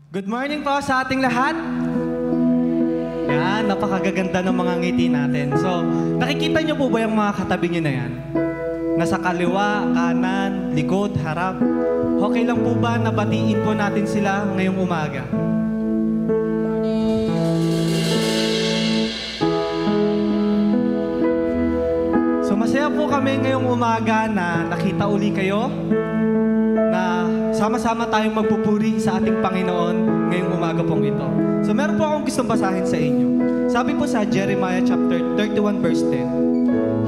Good morning po sa ating lahat. Yan, napakagaganda ng mga ngiti natin. So, nakikita niyo po ba yung mga katabi niyo na yan? Nasa kaliwa, kanan, likod, harap. Okay lang po ba na batiin po natin sila ngayong umaga? So, masaya po kami ngayong umaga na nakita uli kayo, na sama-sama tayong magpupuri sa ating Panginoon ngayong umaga pong ito. So meron po akong gustong basahin sa inyo. Sabi po sa Jeremiah chapter 31 verse 10,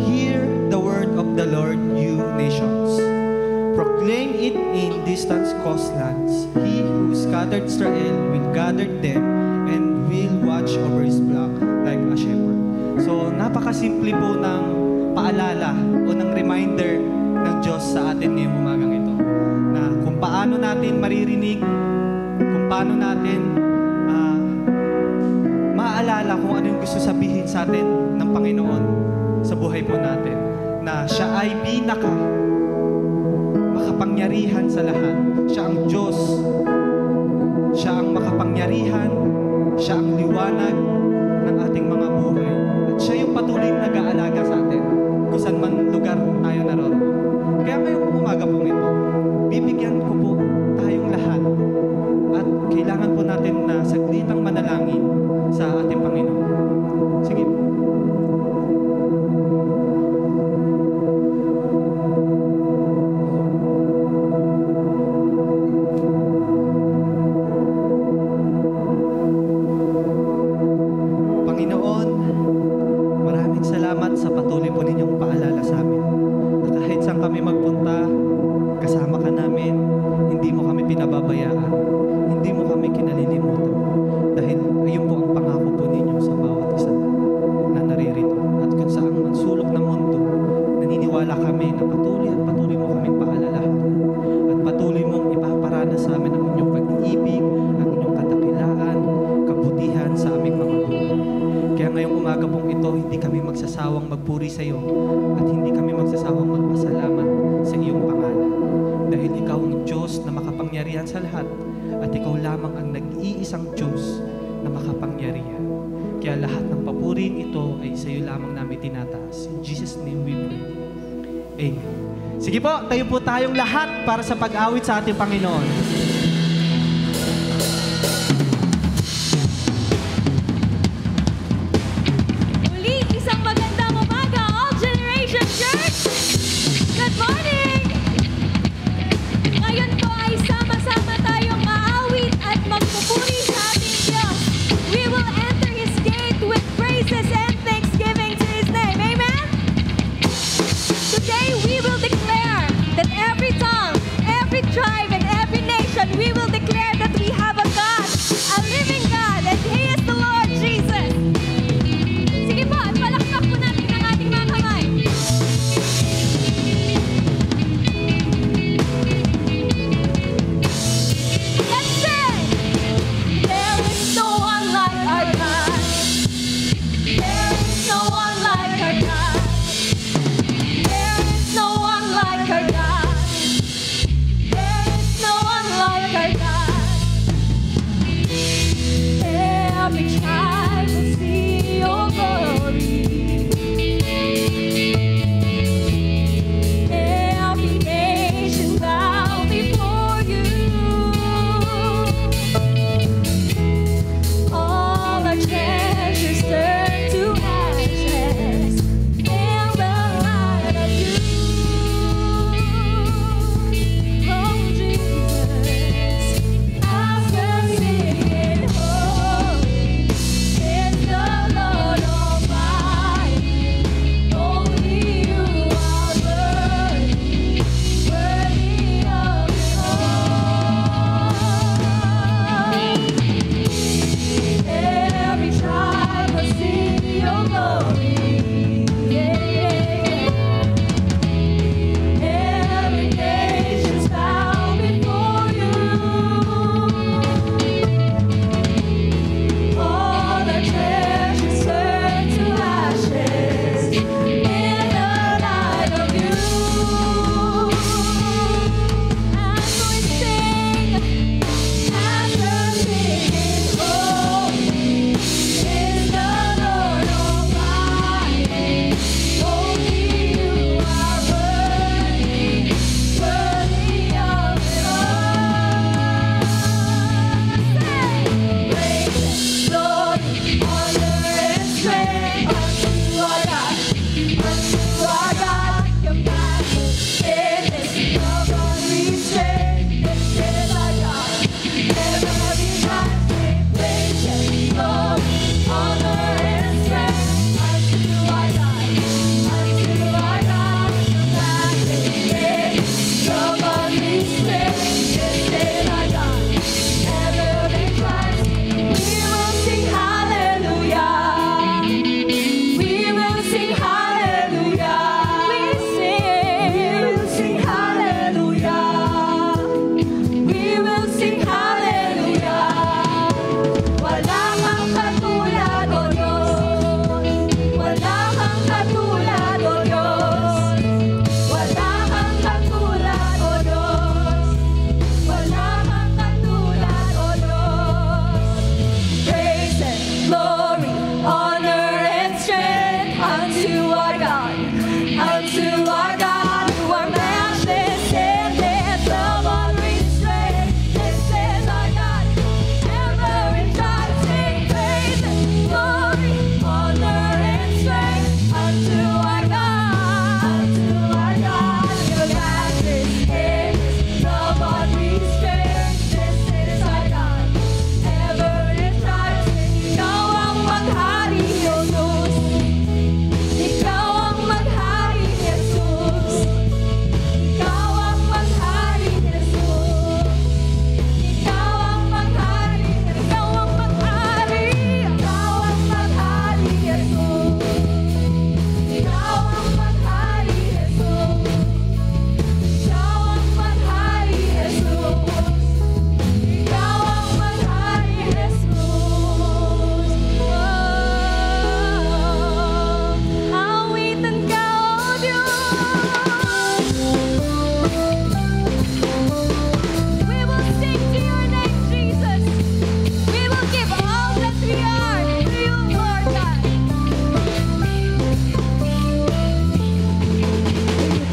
"Hear the word of the Lord, you nations. Proclaim it in distant coastlands. He who scattered Israel will gather them and will watch over his flock like a shepherd." So napakasimple po ng paalala o ng reminder ng Diyos sa atin ngayong umagang ito. Na kung paano natin maririnig, kung paano natin maaalala kung ano yung gusto sabihin sa atin ng Panginoon sa buhay po natin. Na siya ay makapangyarihan sa lahat. Siya ang Diyos. Siya ang makapangyarihan. Siya ang liwanag ng ating mga buhay. At siya yung patuloy na nag-aalaga sa atin kung saan man lugar tayo naroon. Kaya ngayong umaga pong ito, bibigyan ko po tayong lahat at kailangan po natin na saglitang manalangin sa ating Panginoon. Sige. Panginoon, maraming salamat sa patuloy po ninyong paalala sa amin. Na kahit saan kami magpunta, kasama ka namin, hindi mo kami pinababayaan, hindi mo kami kinalilimutan. Dahil ayun po ang pangako po ninyo sa bawat isa na naririto. At kung saan man sulok ng mundo, naniniwala kami na patuloy mo kaming paalalahanan. At patuloy mong ipaparana sa amin ang inyong pag-ibig, ang inyong kadakilaan, kabutihan sa aming mga buhay. Kaya ngayong umaga pong ito, hindi kami magsasawang magpuri sa iyo at hindi kami magsasawang magpasalamat sa iyong pangalan. Dahil ikaw ang Diyos na makapangyarihan sa lahat at ikaw lamang ang nag-iisang Diyos na makapangyarihan. Kaya lahat ng papurin ito ay sa iyo lamang namin tinataas. In Jesus' name we pray. Amen. Sige po, tayo po tayong lahat para sa pag-awit sa ating Panginoon. Good morning! Ngayon po ay sama-sama tayong maawit at magpupuri sa ating Diyos. We will enter His gate with praises and thanksgiving to His name. Amen? Today we will declare that every tongue, every tribe, and every nation, we will declare that we have a God, a living God, and He is the Lord Jesus. Sige po, at palakpak po natin ang ating mga kamay.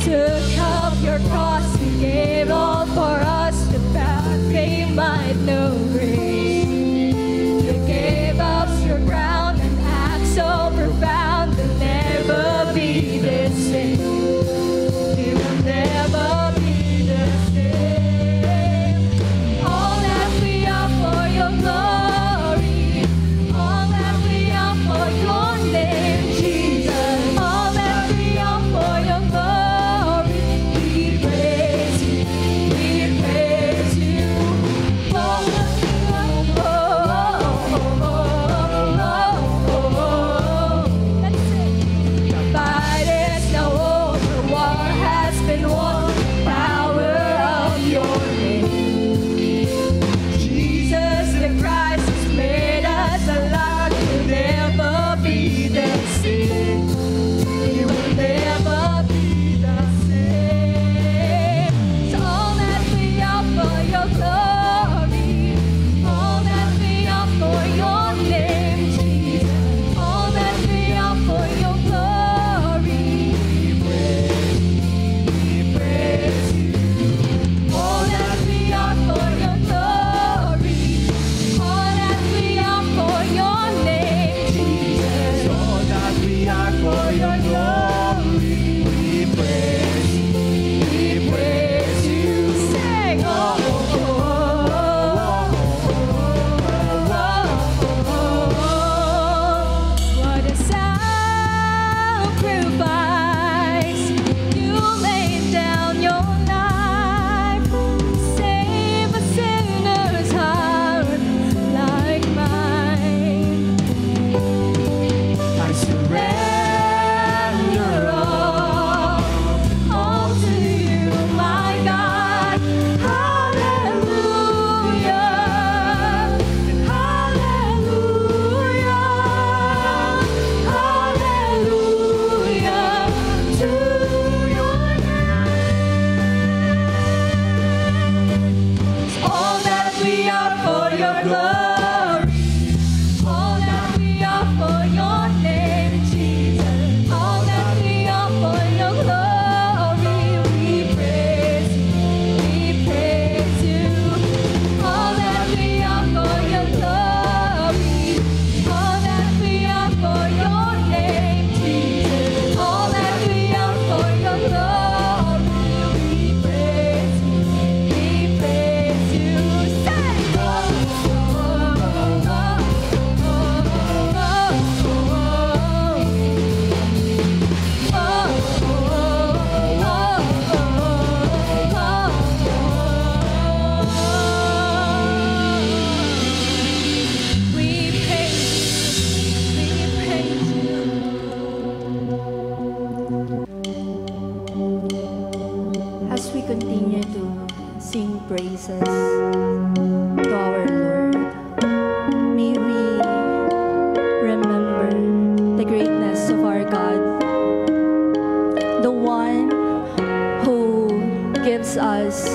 took up your cross, you gave all for us, the path they might know grace. You gave us your ground, an act so profound, will never be the same. We will never be the same. All that we are for your glory, all that we are for your name, Jesus. All that we are for your glory, we praise you, we praise you. Oh, oh, Let's sing. The fight is now over, war has been won, power of your name. Jesus the Christ has made us alive, we'll never be the same. We will never be the same. So all that we are for your glory, all that we are for your name, Jesus. All that we are for your glory, we praise you. All that we are for your glory, all that we are for your name, Jesus. All that we are for your glory, we praise you, we praise you. Sing. Oh, what a sacrifice! You laid down your life, save a sinner's heart like mine. I surrender All to you, my God. Hallelujah, hallelujah, hallelujah to your name. All that we are for your glory, all that we are for your name, Jesus. All that we are for your glory, we praise you, we praise you. All that we are for your glory, all that we are for your name, Jesus. All that we are for your glory, we praise you, we praise you. Say, oh, oh, oh, we praise you. As we continue to sing praises to our Lord, may we remember the greatness of our God, the one who gives us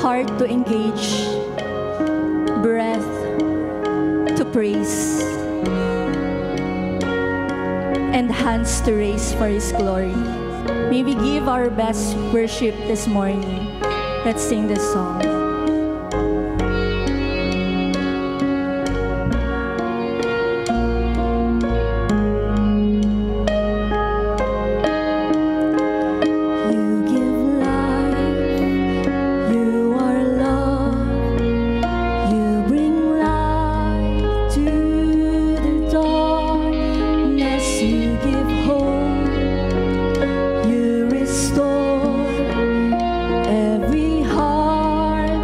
heart to engage, breath to praise, and hands to raise for His glory. May we give our best worship this morning. Let's sing this song. You give life, you are love, you bring light to the darkness, you give hope, you restore every heart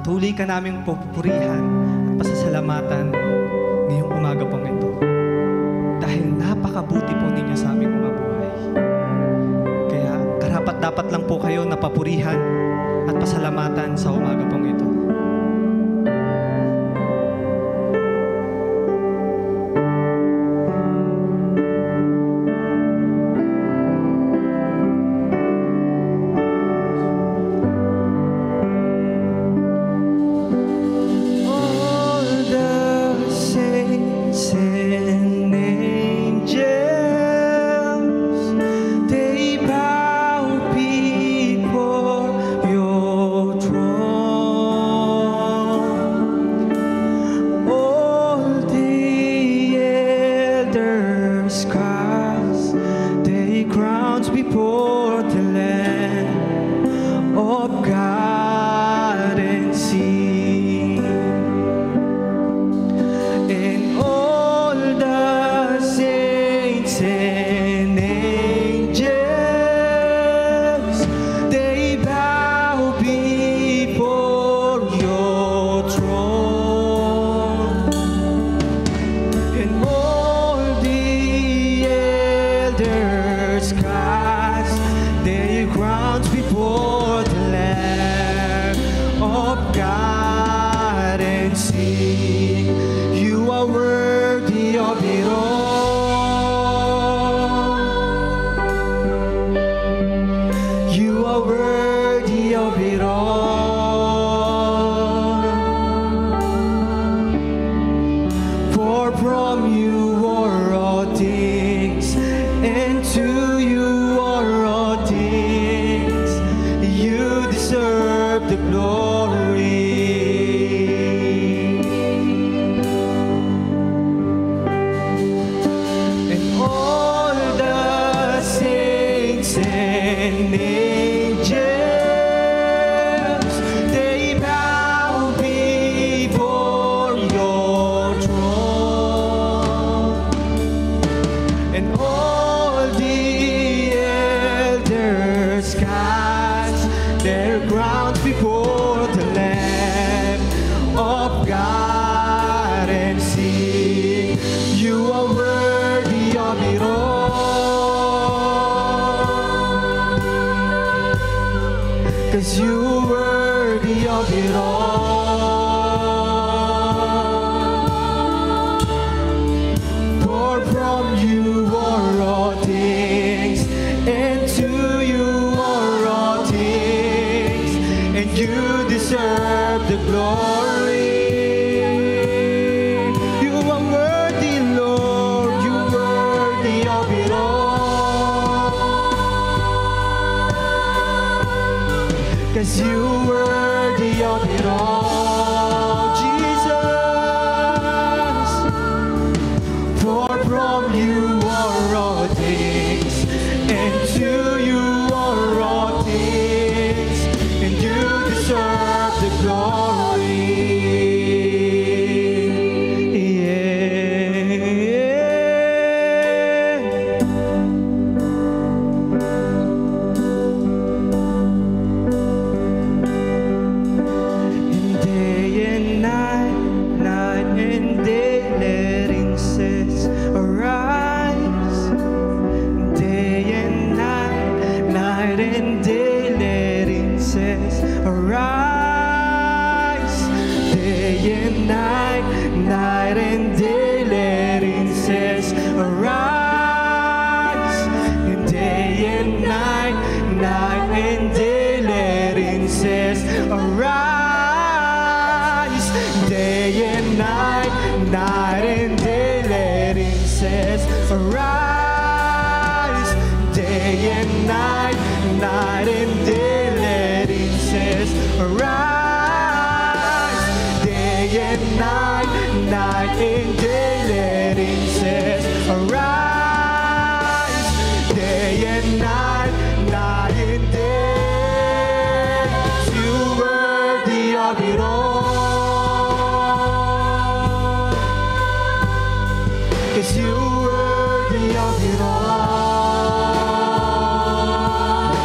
Patuloy ka naming pupurihan at pasasalamatan ngayong umaga pong ito. Dahil napakabuti po ninyo sa aming mga buhay. Kaya karapat-dapat lang po kayo na papurihan at pasalamatan sa umaga pong ito.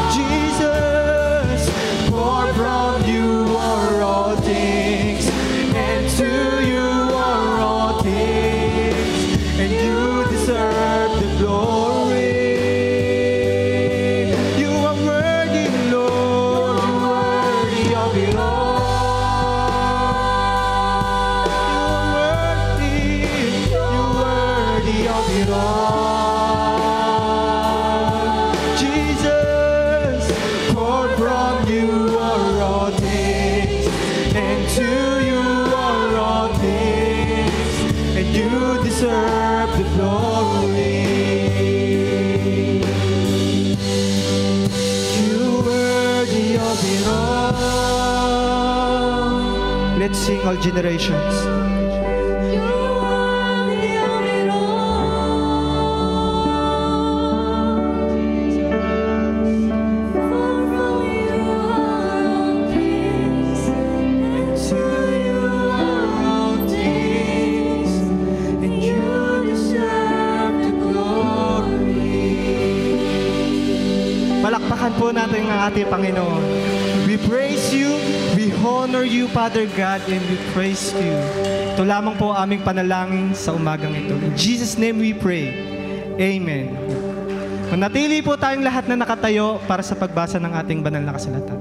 Jesus, for from you are all things. deserve the glory. You worthy of it all. Let's sing all generations. You are the of it all. For from you are all things, and to you are all things, and you deserve the glory. Palakpakan po natin ang ating Panginoon. We praise you, we honor you, Father God, and we praise you. Ito lamang po aming panalangin sa umagang ito. In Jesus' name we pray. Amen. Manatili po tayong lahat na nakatayo para sa pagbasa ng ating banal na kasulatan.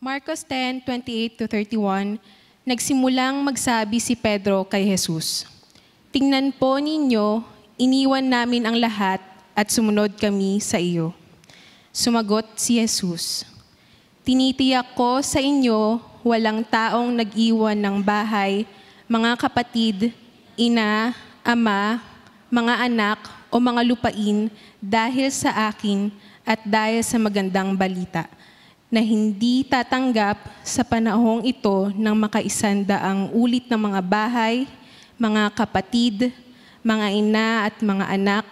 Marcos 10:28-31, nagsimulang magsabi si Pedro kay Jesus, "Tingnan po ninyo, iniwan namin ang lahat at sumunod kami sa iyo." Sumagot si Jesus, "Tinitiyak ko sa inyo, walang taong nag-iwan ng bahay, mga kapatid, ina, ama, mga anak o mga lupain dahil sa akin at dahil sa magandang balita, na hindi tatanggap sa panahong ito ng makaisandaang ulit ng mga bahay, mga kapatid, mga ina at mga anak,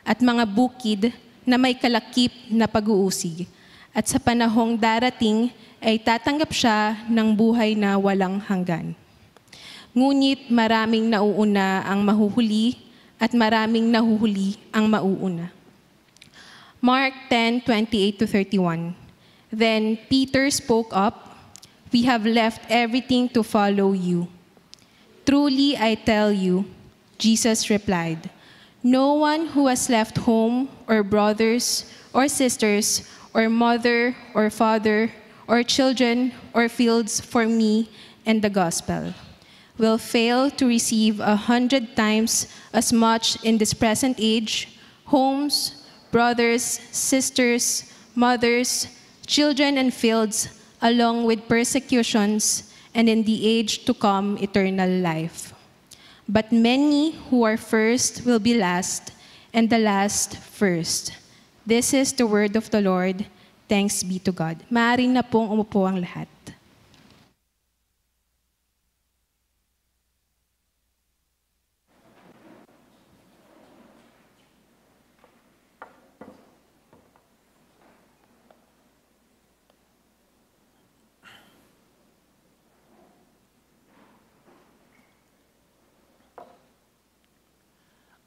at mga bukid na may kalakip na pag-uusig. At sa panahong darating ay tatanggap siya ng buhay na walang hanggan. Ngunit maraming nauuna ang mahuhuli at maraming nahuhuli ang mauuna." Mark 10:28-31. Then Peter spoke up, "We have left everything to follow you." "Truly I tell you," Jesus replied, "no one who has left home or brothers or sisters or mother or father or children or fields for me and the gospel will fail to receive 100 times as much in this present age, homes, brothers, sisters, mothers, children and fields, along with persecutions, and in the age to come, eternal life. But many who are first will be last, and the last first." This is the word of the Lord. Thanks be to God. Maaari na pong umupo ang lahat.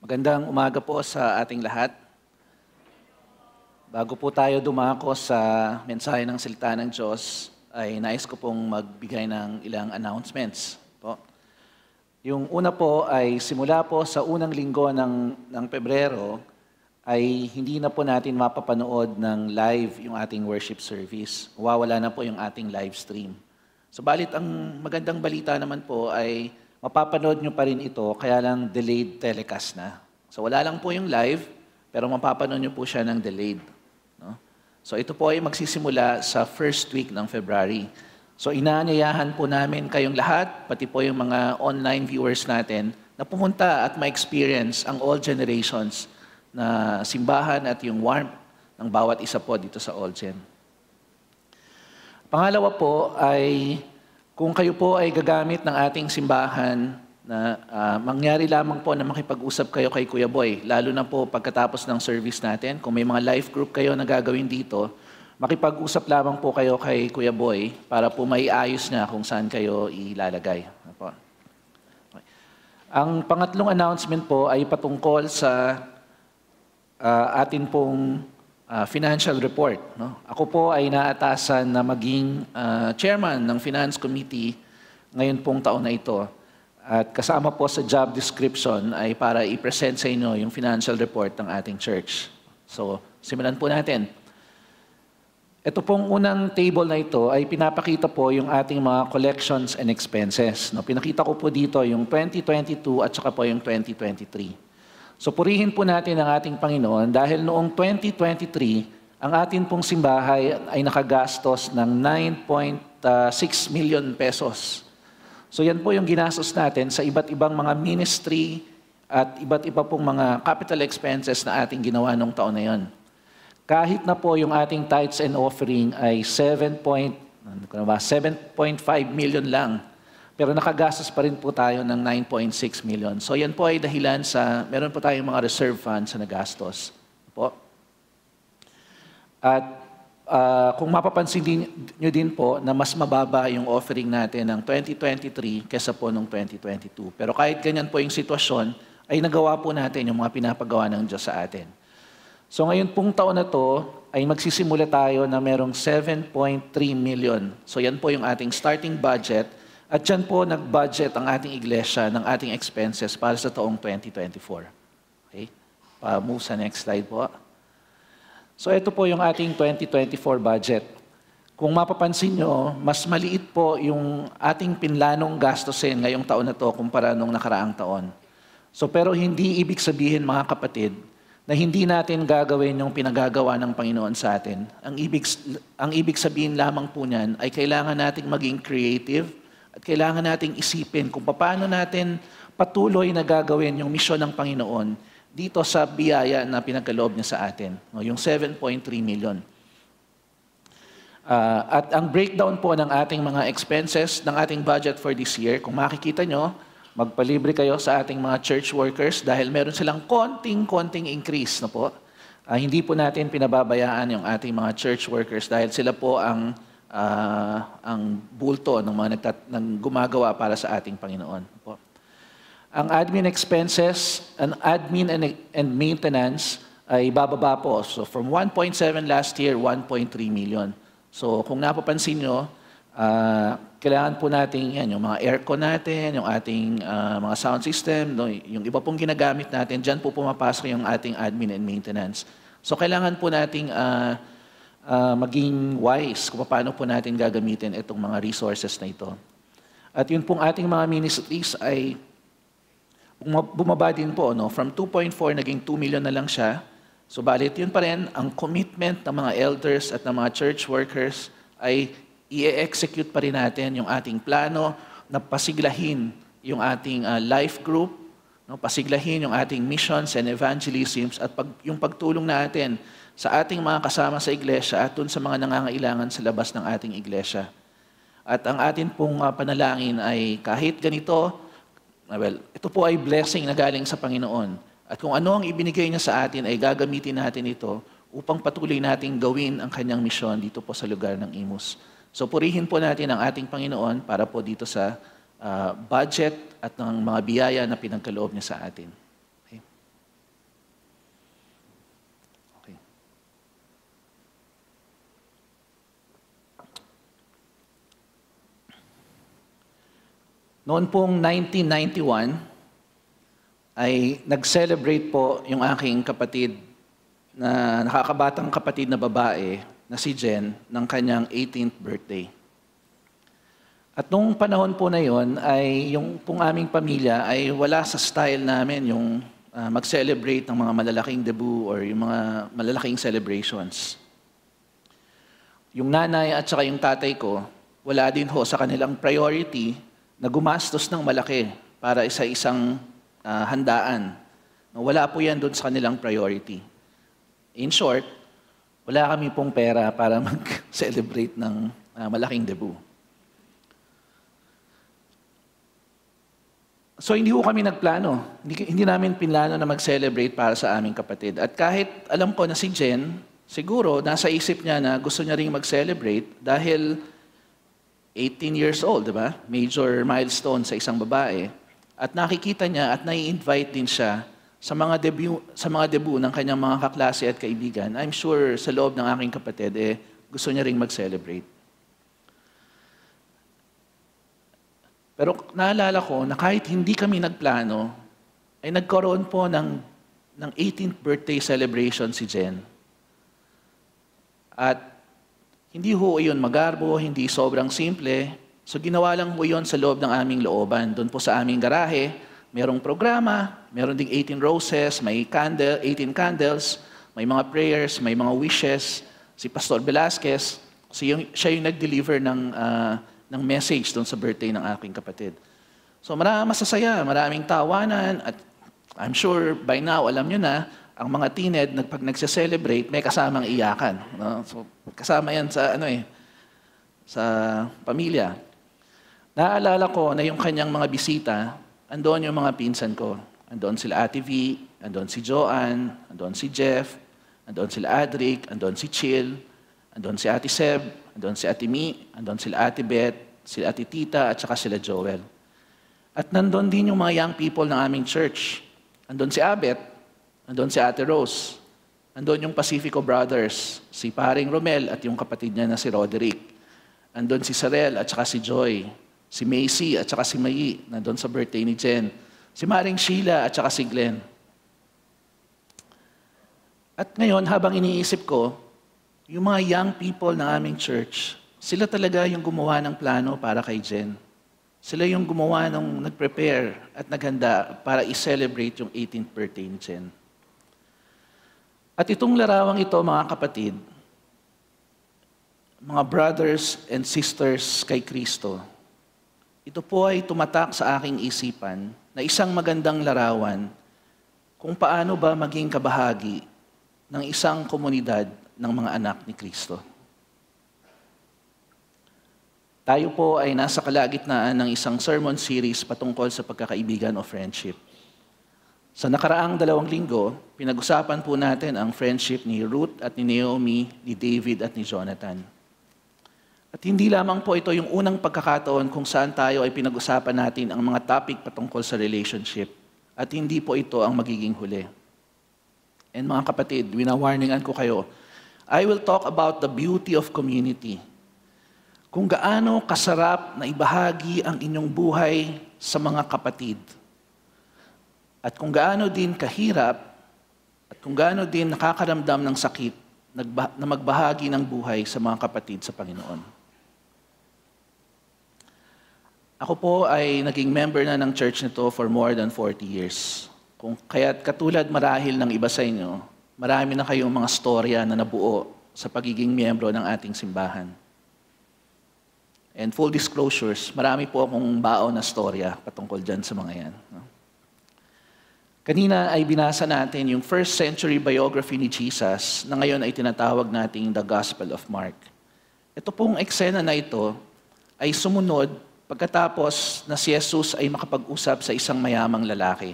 Magandang umaga po sa ating lahat. Bago po tayo dumako sa mensahe ng salita ng Diyos, ay nais ko pong magbigay ng ilang announcements po. Yung una po ay simula po sa unang linggo ng Pebrero, ay hindi na po natin mapapanood ng live yung ating worship service. Wawala na po yung ating live stream. Subalit ang magandang balita naman po ay mapapanood nyo pa rin ito, kaya lang delayed telecast na. So wala lang po yung live, pero mapapanood nyo po siya ng delayed. No? So ito po ay magsisimula sa first week ng February. So inaanyayahan po namin kayong lahat, pati po yung mga online viewers natin, na pumunta at ma-experience ang all generations na simbahan at yung warmth ng bawat isa po dito sa All Gen. Pangalawa po ay kung kayo po ay gagamit ng ating simbahan na mangyari lamang po na makipag-usap kayo kay Kuya Boy, lalo na po pagkatapos ng service natin, kung may mga life group kayo na gagawin dito, makipag-usap lamang po kayo kay Kuya Boy para po maiayos niya kung saan kayo ilalagay. Okay. Ang pangatlong announcement po ay patungkol sa atin pong financial report. No? Ako po ay naatasan na maging chairman ng Finance Committee ngayon pong taon na ito. At kasama po sa job description ay para i-present sa inyo yung financial report ng ating church. So, simulan po natin. Ito pong unang table na ito ay pinapakita po yung ating mga collections and expenses. No, pinakita ko po dito yung 2022 at saka po yung 2023. So purihin po natin ang ating Panginoon dahil noong 2023, ang atin pong simbahay ay nakagastos ng 9.6 million pesos. So yan po yung ginastos natin sa iba't ibang mga ministry at iba't iba pong mga capital expenses na ating ginawa nung taon na yon. Kahit na po yung ating tithes and offering ay 7.5 million lang, pero nakagastos pa rin po tayo ng 9.6 million. So yan po ay dahilan sa, meron po tayong mga reserve funds na nagastos. Po. At kung mapapansin nyo din po na mas mababa yung offering natin ng 2023 kesa po nung 2022. Pero kahit ganyan po yung sitwasyon, ay nagawa po natin yung mga pinapagawa ng Diyos sa atin. So ngayon pong taon na to ay magsisimula tayo na merong 7.3 million. So yan po yung ating starting budget at yan po nag-budget ang ating iglesia ng ating expenses para sa taong 2024. Okay? Pa-move sa next slide po. So ito po yung ating 2024 budget. Kung mapapansin nyo, mas maliit po yung ating pinlanong gastusin ngayong taon na to kumpara nung nakaraang taon. So pero hindi ibig sabihin mga kapatid, na hindi natin gagawin yung pinagagawa ng Panginoon sa atin. Ang ibig sabihin lamang po niyan ay kailangan nating maging creative at kailangan nating isipin kung paano natin patuloy na gagawin yung misyon ng Panginoon dito sa biyaya na pinagkaloob niya sa atin, yung 7.3 million. At ang breakdown po ng ating mga expenses, ng ating budget for this year, kung makikita nyo, magpalibre kayo sa ating mga church workers dahil meron silang konting increase. No po? Hindi po natin pinababayaan yung ating mga church workers dahil sila po ang bulto ng mga gumagawa para sa ating Panginoon. Po. Ang admin expenses, admin and maintenance ay bababa po. So from 1.7 last year, 1.3 million. So kung napapansin nyo, kailangan po natin yan, yung mga aircon natin, yung ating mga sound system, no, yung iba pong ginagamit natin, dyan po pumapasok yung ating admin and maintenance. So kailangan po nating maging wise kung paano po natin gagamitin itong mga resources na ito. At yun pong ating mga ministries ay bumaba din po, no? From 2.4 naging 2 million na lang siya. So balit yun pa rin, ang commitment ng mga elders at ng mga church workers ay i-execute pa rin natin yung ating plano na pasiglahin yung ating life group, no? Pasiglahin yung ating missions and evangelisms at yung pagtulong natin sa ating mga kasama sa iglesia at dun sa mga nangangailangan sa labas ng ating iglesia. At ang atin pong panalangin ay kahit ganito, ito po ay blessing na galing sa Panginoon. At kung ano ang ibinigay niya sa atin ay gagamitin natin ito upang patuloy nating gawin ang kanyang misyon dito po sa lugar ng Imus. So purihin po natin ang ating Panginoon para po dito sa budget at ng mga biyaya na pinagkaloob niya sa atin. Okay. Okay. Noon pong 1991, ay nag-celebrate po yung aking kapatid na nakakabatang kapatid na babae na si Jen ng kanyang 18th birthday. At nung panahon po na yon ay yung pong aming pamilya ay wala sa style namin yung mag-celebrate ng mga malalaking debut or yung mga malalaking celebrations. Yung nanay at saka yung tatay ko, wala din ho sa kanilang priority na gumastos ng malaki para sa isang handaan. Wala po yan doon sa kanilang priority. In short, wala kami pong pera para mag-celebrate ng malaking debut. So hindi ko kami nagplano. Hindi namin pinlano na mag-celebrate para sa aming kapatid. At kahit alam ko na si Jen, siguro nasa isip niya na gusto niya ring mag-celebrate dahil 18 years old, di ba? Major milestone sa isang babae. At nakikita niya at nai-invite din siya sa mga debut ng kanyang mga kaklase at kaibigan. I'm sure sa loob ng aking kapatid, gusto niya ring mag-celebrate. Pero naalala ko na kahit hindi kami nagplano, ay nagkaroon po ng 18th birthday celebration si Jen. At Hindi ho yun magarbo, hindi sobrang simple. So ginawa lang ho yun sa loob ng aming looban. Doon po sa aming garahe, merong programa, meron ding 18 roses, may 18 candles, may mga prayers, may mga wishes. Si Pastor Velasquez, siya yung nag-deliver ng message doon sa birthday ng aking kapatid. So masasaya, maraming tawanan, at I'm sure by now, alam nyo na, ang mga teened, pag nagse-celebrate, may kasamang iyakan. No? So, kasama yan sa, sa pamilya. Naalala ko na yung kanyang mga bisita, andoon yung mga pinsan ko. Andoon sila Ate V, andoon si Joanne, andoon si Jeff, andoon sila Adric, andoon si Chill, andoon si Ate Seb, andoon si Ate Mi, andoon sila Ate Beth, sila Ate Tita, at saka sila Joel. At nandun din yung mga young people ng aming church. Andun si Abet, andun si Ate Rose, andun yung Pacifico Brothers, si Paring Romel at yung kapatid niya na si Roderick. Andun si Sarel at saka si Joy, si Macy at saka si Mayi, nandun sa birthday ni Jen, si Maring Sheila at saka si Glenn. At ngayon, habang iniisip ko, yung mga young people ng aming church, sila talaga yung gumawa ng plano para kay Jen. Sila yung gumawa nung nag-prepare at naghanda para i-celebrate yung 18th birthday ni Jen. At itong larawang ito, mga kapatid, mga brothers and sisters kay Kristo, ito po ay tumatak sa aking isipan na isang magandang larawan kung paano ba maging kabahagi ng isang komunidad ng mga anak ni Kristo. Tayo po ay nasa kalagitnaan ng isang sermon series patungkol sa pagkakaibigan o friendship. Sa nakaraang 2 linggo, pinag-usapan po natin ang friendship ni Ruth at ni Naomi, ni David at ni Jonathan. At hindi lamang po ito yung unang pagkakataon kung saan tayo ay pinag-usapan natin ang mga topic patungkol sa relationship. At hindi po ito ang magiging huli. And mga kapatid, winawarningan ko kayo, I will talk about the beauty of community. Kung gaano kasarap na ibahagi ang inyong buhay sa mga kapatid. At kung gaano din kahirap, at kung gaano din nakakaramdam ng sakit na magbahagi ng buhay sa mga kapatid sa Panginoon. Ako po ay naging member na ng church nito for more than 40 years. Kaya't katulad marahil ng iba sa inyo, marami na kayong mga storya na nabuo sa pagiging miyembro ng ating simbahan. And full disclosures, marami po akong baon na storya patungkol dyan sa mga yan. Kanina ay binasa natin yung first century biography ni Jesus na ngayon ay tinatawag nating The Gospel of Mark. Ito pong eksena na ito ay sumunod pagkatapos na si Jesus ay makapag-usap sa isang mayamang lalaki.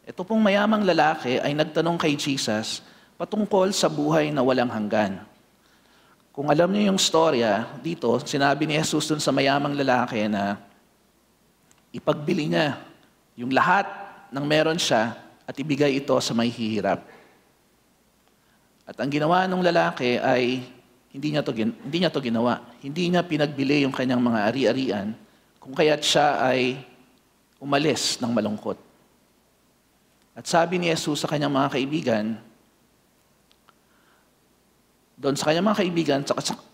Ito pong mayamang lalaki ay nagtanong kay Jesus patungkol sa buhay na walang hanggan. Kung alam niyo yung storya, dito, sinabi ni Jesus dun sa mayamang lalaki na ipagbili niya yung lahat ng meron siya at ibigay ito sa may hihirap. At ang ginawa ng lalaki ay hindi niya to ginawa. Hindi niya pinagbili yung kanyang mga ari-arian, kung kaya't siya ay umalis ng malungkot. At sabi ni Jesus sa kanyang mga kaibigan, doon sa kanyang mga kaibigan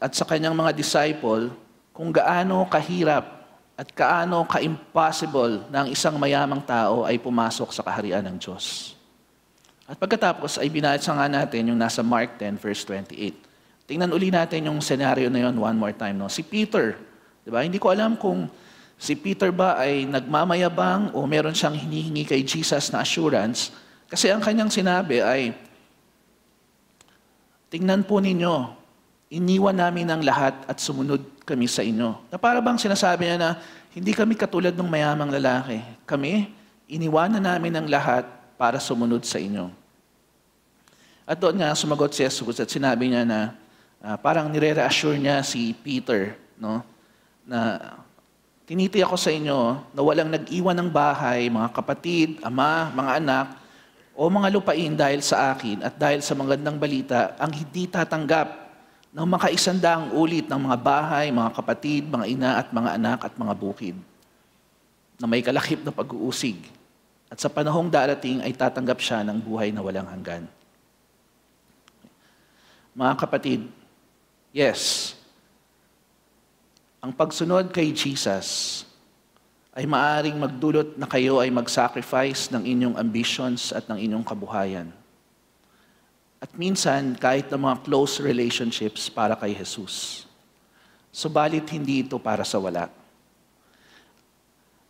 at sa kanyang mga disciple, kung gaano kahirap at gaano ka-impossible na ang isang mayamang tao ay pumasok sa kaharian ng Diyos. At pagkatapos ay binasa nga natin yung nasa Mark 10 verse 28. Tingnan uli natin yung senaryo na yun one more time. No? Si Peter, di ba? Hindi ko alam kung si Peter ba ay nagmamayabang o meron siyang hinihingi kay Jesus na assurance. Kasi ang kanyang sinabi ay, tingnan po ninyo, iniwan namin ang lahat at sumunod kami sa inyo. Na para bang sinasabi niya na, hindi kami katulad ng mayamang lalaki. Kami, iniwanan namin ang lahat para sumunod sa inyo. At doon nga sumagot si Jesus at sinabi niya na, parang nire-reassure niya si Peter, no? Na tinitiyak ko sa inyo na walang nag-iwan ng bahay, mga kapatid, ama, mga anak, o mga lupain dahil sa akin at dahil sa magandang balita ang hindi tatanggap ng maka-100 ulit ng mga bahay, mga kapatid, mga ina at mga anak at mga bukid na may kalakip na pag-uusig. At sa panahong darating ay tatanggap siya ng buhay na walang hanggan. Mga kapatid, yes, ang pagsunod kay Jesus ay maaring magdulot na kayo ay mag-sacrifice ng inyong ambitions at ng inyong kabuhayan. At minsan, kahit ng mga close relationships para kay Jesus. Subalit hindi ito para sa wala.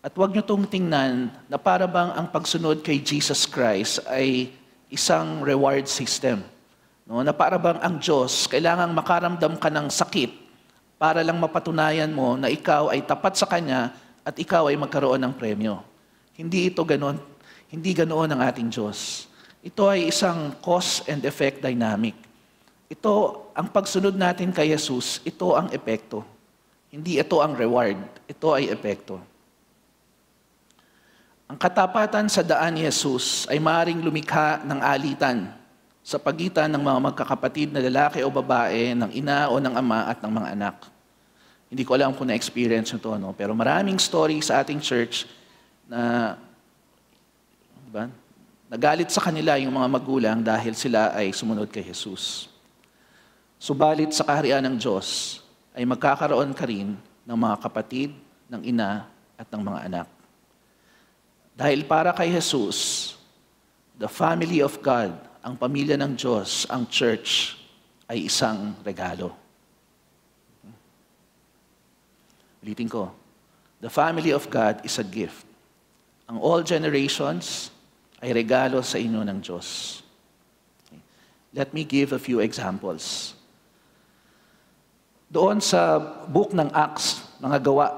At huwag niyo itong tingnan na para bang ang pagsunod kay Jesus Christ ay isang reward system. No? Na para bang ang Diyos kailangang makaramdam ka ng sakit para lang mapatunayan mo na ikaw ay tapat sa Kanya at ikaw ay magkaroon ng premyo. Hindi ito ganoon. Hindi ganoon ang ating Diyos. Ito ay isang cause and effect dynamic. Ito, ang pagsunod natin kay Jesus, ito ang epekto. Hindi ito ang reward. Ito ay epekto. Ang katapatan sa daan ni Jesus ay maaaring lumikha ng alitan sa pagitan ng mga magkakapatid na lalaki o babae, ng ina o ng ama at ng mga anak. Hindi ko alam kung na-experience nyo ito, no? Pero maraming story sa ating church na diba, nagalit sa kanila yung mga magulang dahil sila ay sumunod kay Jesus. Subalit sa kaharian ng Diyos ay magkakaroon ka rin ng mga kapatid, ng ina at ng mga anak. Dahil para kay Jesus, the family of God, ang pamilya ng Diyos, ang church, ay isang regalo. Ulitin ko, the family of God is a gift. Ang all generations ay regalo sa inyo ng Diyos. Okay. Let me give a few examples. Doon sa book ng Acts, mga gawa,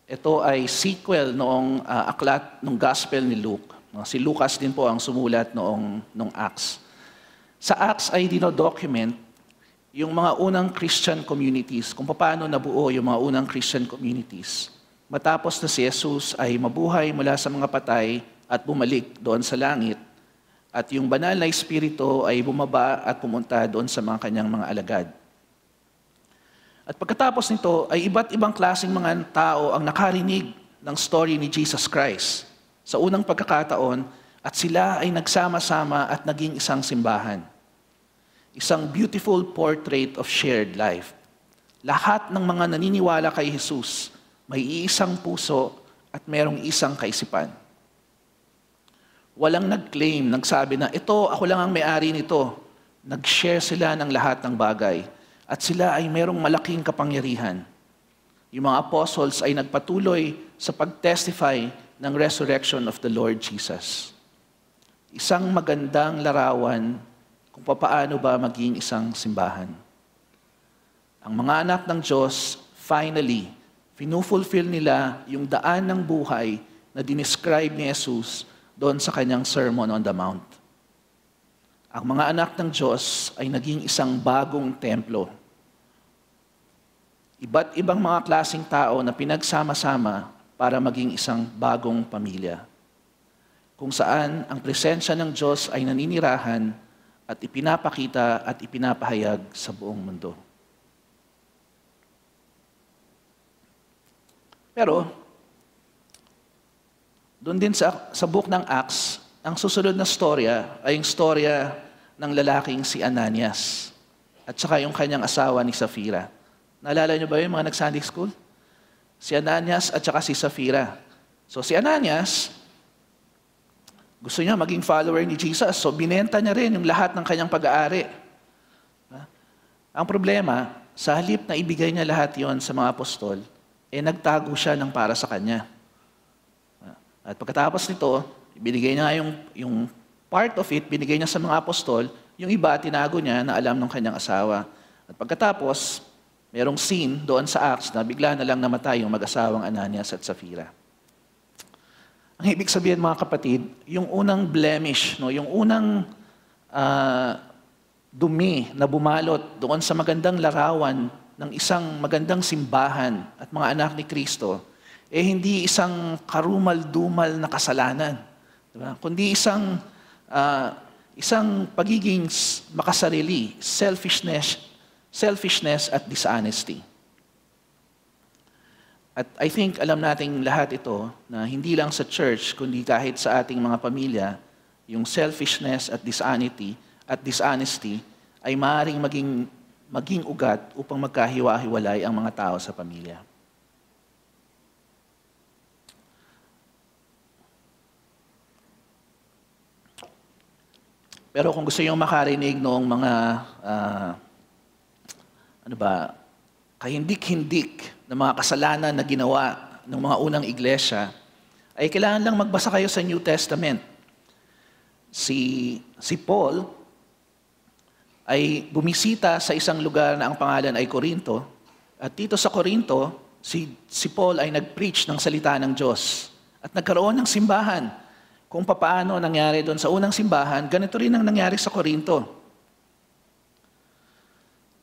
ito ay sequel noong aklat ng Gospel ni Luke. Si Lucas din po ang sumulat noong Acts. Sa Acts ay dinodocument yung mga unang Christian communities, kung paano nabuo yung mga unang Christian communities. Matapos na si Jesus ay mabuhay mula sa mga patay at bumalik doon sa langit, at yung banal na espiritu ay bumaba at pumunta doon sa mga kanyang mga alagad. At pagkatapos nito ay iba't ibang klaseng mga tao ang nakarinig ng story ni Jesus Christ sa unang pagkakataon, at sila ay nagsama-sama at naging isang simbahan. Isang beautiful portrait of shared life. Lahat ng mga naniniwala kay Jesus, may iisang puso at merong isang kaisipan. Walang nag-claim, nagsabi na, ito, ako lang ang may-ari nito. Nag-share sila ng lahat ng bagay. At sila ay merong malaking kapangyarihan. Yung mga apostles ay nagpatuloy sa pag-testify ng resurrection of the Lord Jesus. Isang magandang larawan kung paano ba maging isang simbahan. Ang mga anak ng Diyos, finally, finufulfill nila yung daan ng buhay na dinescribe ni Jesus doon sa kanyang Sermon on the Mount. Ang mga anak ng Diyos ay naging isang bagong templo. Iba't ibang mga klaseng tao na pinagsama-sama para maging isang bagong pamilya, kung saan ang presensya ng Diyos ay naninirahan at ipinapakita at ipinapahayag sa buong mundo. Pero, doon din sa book ng Acts, ang susunod na storya ay yung storya ng lalaking si Ananias at saka yung kanyang asawa ni Safira. Naalala niyo ba yung mga nag-Sunday school? Si Ananias at saka si Safira. So si Ananias, gusto niya maging follower ni Jesus, so binenta niya rin yung lahat ng kanyang pag-aari. Ang problema, sa halip na ibigay niya lahat yon sa mga apostol, nagtago siya ng para sa kanya. At pagkatapos nito, binigay niya yung part of it, binigay niya sa mga apostol, yung iba tinago niya na alam ng kanyang asawa. At pagkatapos, merong scene doon sa Acts na bigla na lang namatay yung mag-asawang Ananias at Safira. Ang ibig sabihin mga kapatid, yung unang blemish, no, yung unang dumi na bumalot doon sa magandang larawan ng isang magandang simbahan at mga anak ni Kristo, hindi isang karumal-dumal na kasalanan, diba? Kundi isang pagiging makasarili, selfishness at dishonesty. At I think alam nating lahat ito na hindi lang sa church, kundi kahit sa ating mga pamilya, yung selfishness at dishonesty ay maaaring maging ugat upang magkahiwa-hiwalay ang mga tao sa pamilya. Pero kung gusto niyo makarinig noong mga kahindik-hindik na mga kasalanan na ginawa ng mga unang iglesia, ay kailangan lang magbasa kayo sa New Testament. Si Paul ay bumisita sa isang lugar na ang pangalan ay Corinto. At dito sa Corinto, si Paul ay nag-preach ng salita ng Diyos. At nagkaroon ng simbahan. Kung paano nangyari doon sa unang simbahan, ganito rin ang nangyari sa Corinto.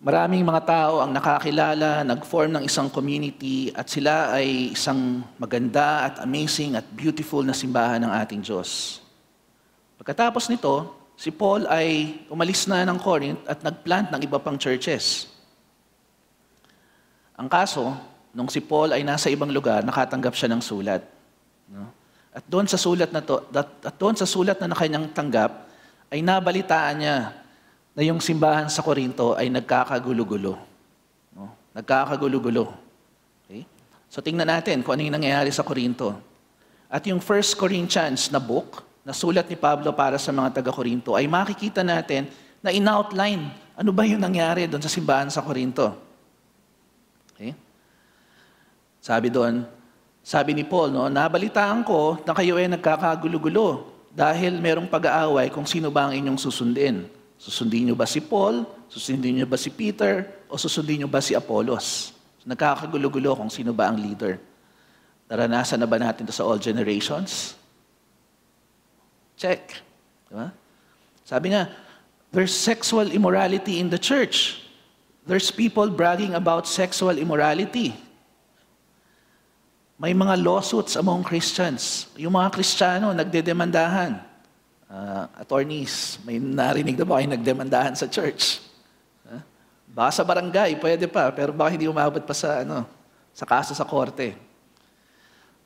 Maraming mga tao ang nakakilala, nag-form ng isang community, at sila ay isang maganda at amazing at beautiful na simbahan ng ating Diyos. Pagkatapos nito, si Paul ay umalis na ng Corinth at nagplant ng iba pang churches. Ang kaso, nung si Paul ay nasa ibang lugar, nakatanggap siya ng sulat. At doon sa sulat na kanyang tanggap, ay nabalitaan niya na yung simbahan sa Corinto ay nagkakagulo-gulo. Nagkakagulo-gulo. Okay? So tingnan natin kung ano yung nangyayari sa Corinto. At yung 1 Corinthians na book, na sulat ni Pablo para sa mga taga-Corinto, ay makikita natin na in-outline ano ba yung nangyari doon sa simbahan sa Corinto. Okay? Sabi ni Paul, nabalitaan ko na kayo ay nagkakagulo-gulo dahil merong pag-aaway kung sino ba ang inyong susundin. Susundin niyo ba si Paul? Susundin niyo ba si Peter? O susundin niyo ba si Apollos? So, nagkakagulo-gulo kung sino ba ang leader. Naranasan na ba natin ito sa all generations? Check. Diba? Sabi nga, there's sexual immorality in the church. There's people bragging about sexual immorality. May mga lawsuits among Christians. Yung mga Kristiyano, nagdedemandahan. Attorneys, may narinig na ba kayo nagdemandahan sa church? Baka sa barangay, pwede pa, pero baka hindi umabot pa sa kaso sa korte.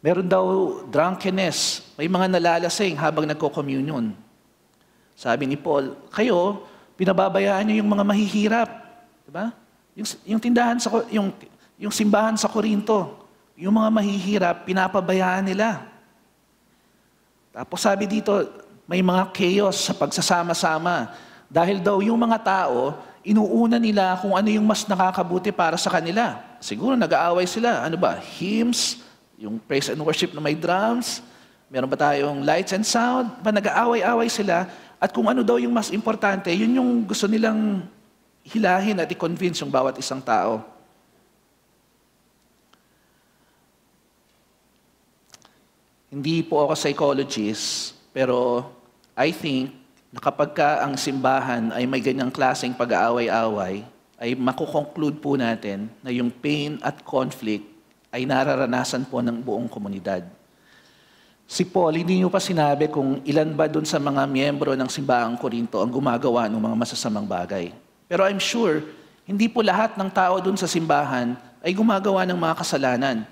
Meron daw drunkenness, may mga nalalasing habang nagko-communion. Sabi ni Paul, kayo, pinababayaan niyo yung mga mahihirap. Diba? Yung tindahan yung simbahan sa Corinto, yung mga mahihirap, pinapabayaan nila. Tapos sabi dito, may mga chaos sa pagsasama-sama. Dahil daw yung mga tao, inuuna nila kung ano yung mas nakakabuti para sa kanila. Siguro nag-aaway sila. Ano ba? Hymns, yung praise and worship na may drums, meron ba tayong lights and sound? Nag-aaway-aaway sila. At kung ano daw yung mas importante, yun yung gusto nilang hilahin at i-convince yung bawat isang tao. Hindi po ako psychologist, pero I think na kapag ang simbahan ay may ganyang klaseng pag-aaway-away, ay makukonclude po natin na yung pain at conflict ay nararanasan po ng buong komunidad. Si Paul, hindi niyo pa sinabi kung ilan ba dun sa mga miyembro ng simbahang Corinto ang gumagawa ng mga masasamang bagay. Pero I'm sure, hindi po lahat ng tao dun sa simbahan ay gumagawa ng mga kasalanan.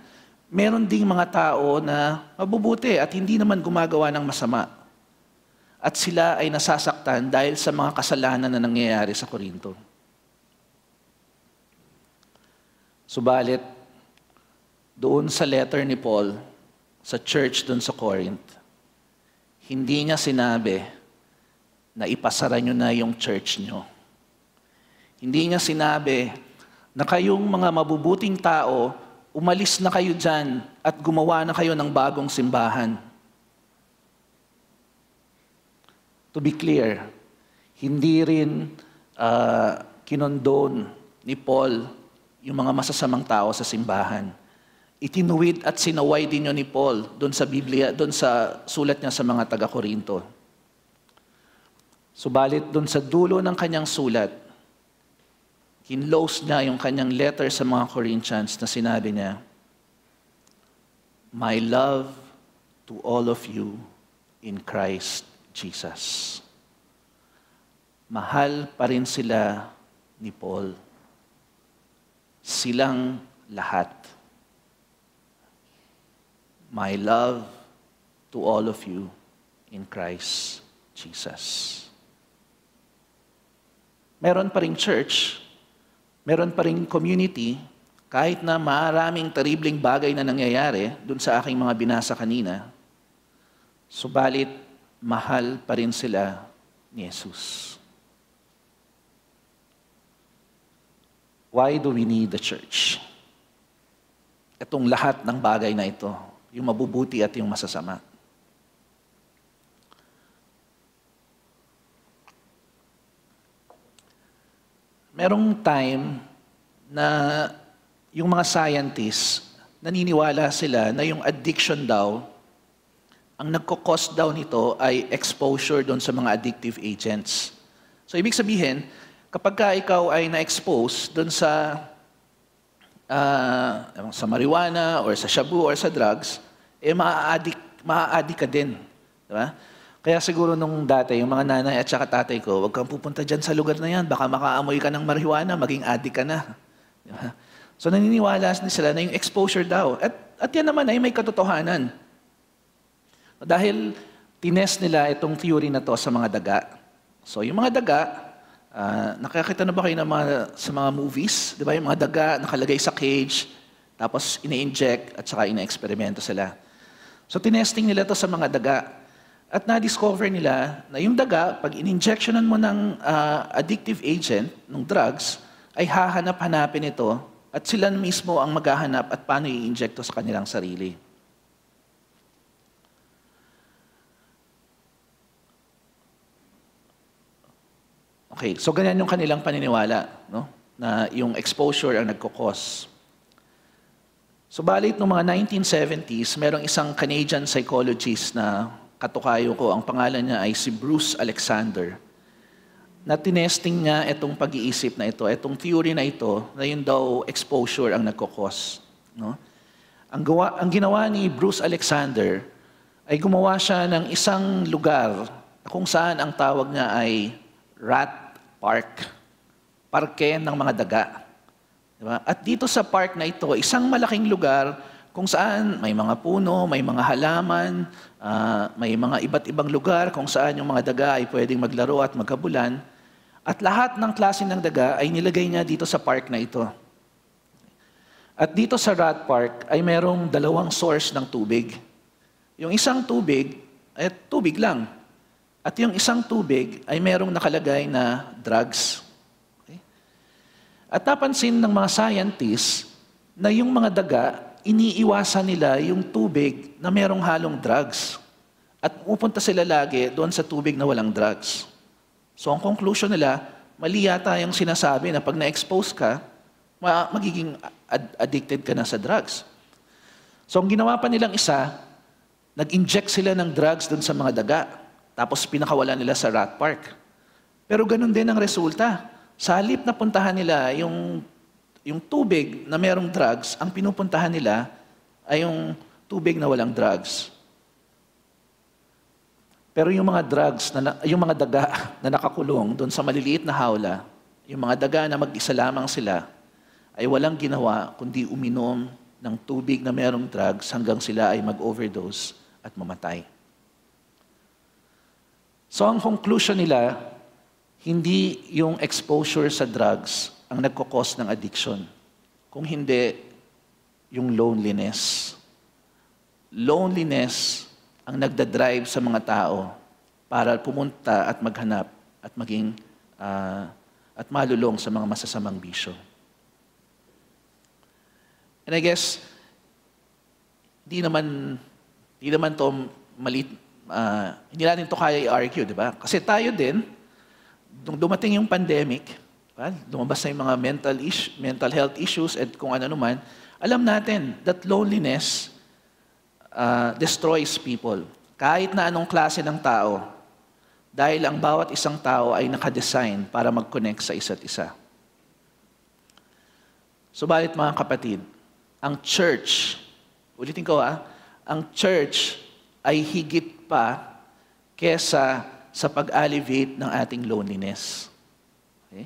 Meron ding mga tao na mabubuti at hindi naman gumagawa ng masama. At sila ay nasasaktan dahil sa mga kasalanan na nangyayari sa Corinto. Subalit, doon sa letter ni Paul, sa church doon sa Corinth, hindi niya sinabi na ipasara nyo na yung church nyo. Hindi niya sinabi na kayong mga mabubuting tao, umalis na kayo dyan at gumawa na kayo ng bagong simbahan. To be clear, hindi rin kinondone ni Paul yung mga masasamang tao sa simbahan. Itinuwid at sinaway din yun ni Paul doon sa Biblia, doon sa sulat niya sa mga taga-Corinto. Subalit doon sa dulo ng kanyang sulat, kinlose niya yung kanyang letter sa mga Corinthians na sinabi niya, "My love to all of you in Christ Jesus." Mahal pa rin sila ni Paul. Silang lahat. My love to all of you in Christ Jesus. Meron pa ring church, meron pa ring community, kahit na maraming terribleng bagay na nangyayari dun sa aking mga binasa kanina, subalit mahal pa rin sila ni Jesus. Why do we need the church? Itong lahat ng bagay na ito, yung mabubuti at yung masasama. Merong time na yung mga scientists, naniniwala sila na yung addiction daw, ang nagkakos daw nito ay exposure doon sa mga addictive agents. So, ibig sabihin, kapag ka ikaw ay na-expose doon sa marijuana or sa shabu or sa drugs, maa-addict ka din. Diba? Kaya siguro nung dati, yung mga nanay at saka tatay ko, huwag kang pupunta dyan sa lugar na yan, baka makaamoy ka ng marijuana, maging addict ka na. Diba? So naniniwala sila na yung exposure daw. At yan naman ay may katotohanan. Dahil tinest nila itong theory na to sa mga daga. So yung mga daga, nakakita na ba kayo sa mga movies? Di ba? Yung mga daga nakalagay sa cage, tapos ine-inject at saka ine-eksperimento sila. So tinesting nila to sa mga daga. At na-discover nila na yung daga, pag in-injectionan mo ng addictive agent, ng drugs, ay hahanap-hanapin ito at sila mismo ang maghahanap at paano i-inject to sa kanilang sarili. Okay, so ganyan yung kanilang paniniwala, no? Na yung exposure ang nagkukos. So balit noong mga 1970s, merong isang Canadian psychologist na katukayo ko, ang pangalan niya ay si Bruce Alexander, na tinesting niya itong pag-iisip na ito, itong theory na ito, na yun daw exposure ang nagkukos. No? Ang ginawa ni Bruce Alexander ay gumawa siya ng isang lugar kung saan ang tawag niya ay rat park, parke ng mga daga. Diba? At dito sa park na ito, isang malaking lugar kung saan may mga puno, may mga halaman, may mga iba't ibang lugar kung saan yung mga daga ay pwedeng maglaro at magkabulan. At lahat ng klase ng daga ay nilagay niya dito sa park na ito. At dito sa rat park ay merong dalawang source ng tubig. Yung isang tubig ay tubig lang. At yung isang tubig ay merong nakalagay na drugs. Okay? At napansin ng mga scientists na yung mga daga, iniiwasan nila yung tubig na merong halong drugs. At pupunta sila lagi doon sa tubig na walang drugs. So ang conclusion nila, mali yata yung sinasabi na pag na-expose ka, magiging addicted ka na sa drugs. So ang ginawa pa nilang isa, nag-inject sila ng drugs doon sa mga daga. Tapos pinakawala nila sa rat park. Pero ganun din ang resulta. Sa halip na puntahan nila yung tubig na merong drugs, ang pinupuntahan nila ay yung tubig na walang drugs. Pero yung mga drugs, yung mga daga na nakakulong doon sa maliliit na hawla, yung mga daga na mag-isa lamang sila, ay walang ginawa kundi uminom ng tubig na merong drugs hanggang sila ay mag-overdose at mamatay. So ang conclusion nila, hindi yung exposure sa drugs ang nagkukos ng addiction. Kung hindi, yung loneliness. Loneliness ang nagdadrive sa mga tao para pumunta at maghanap at maging at malulong sa mga masasamang bisyo. And I guess, hindi naman to malit. Hindi natin ito kaya i-argue, di ba? Kasi tayo din, nung dumating yung pandemic, lumabas na yung mga mental health issues at kung ano naman, alam natin that loneliness destroys people. Kahit na anong klase ng tao, dahil ang bawat isang tao ay nakadesign para mag-connect sa isa't isa. Subalit mga kapatid, ang church, ulitin ko ang church ay higit pa kesa sa pag-alleviate ng ating loneliness. Okay?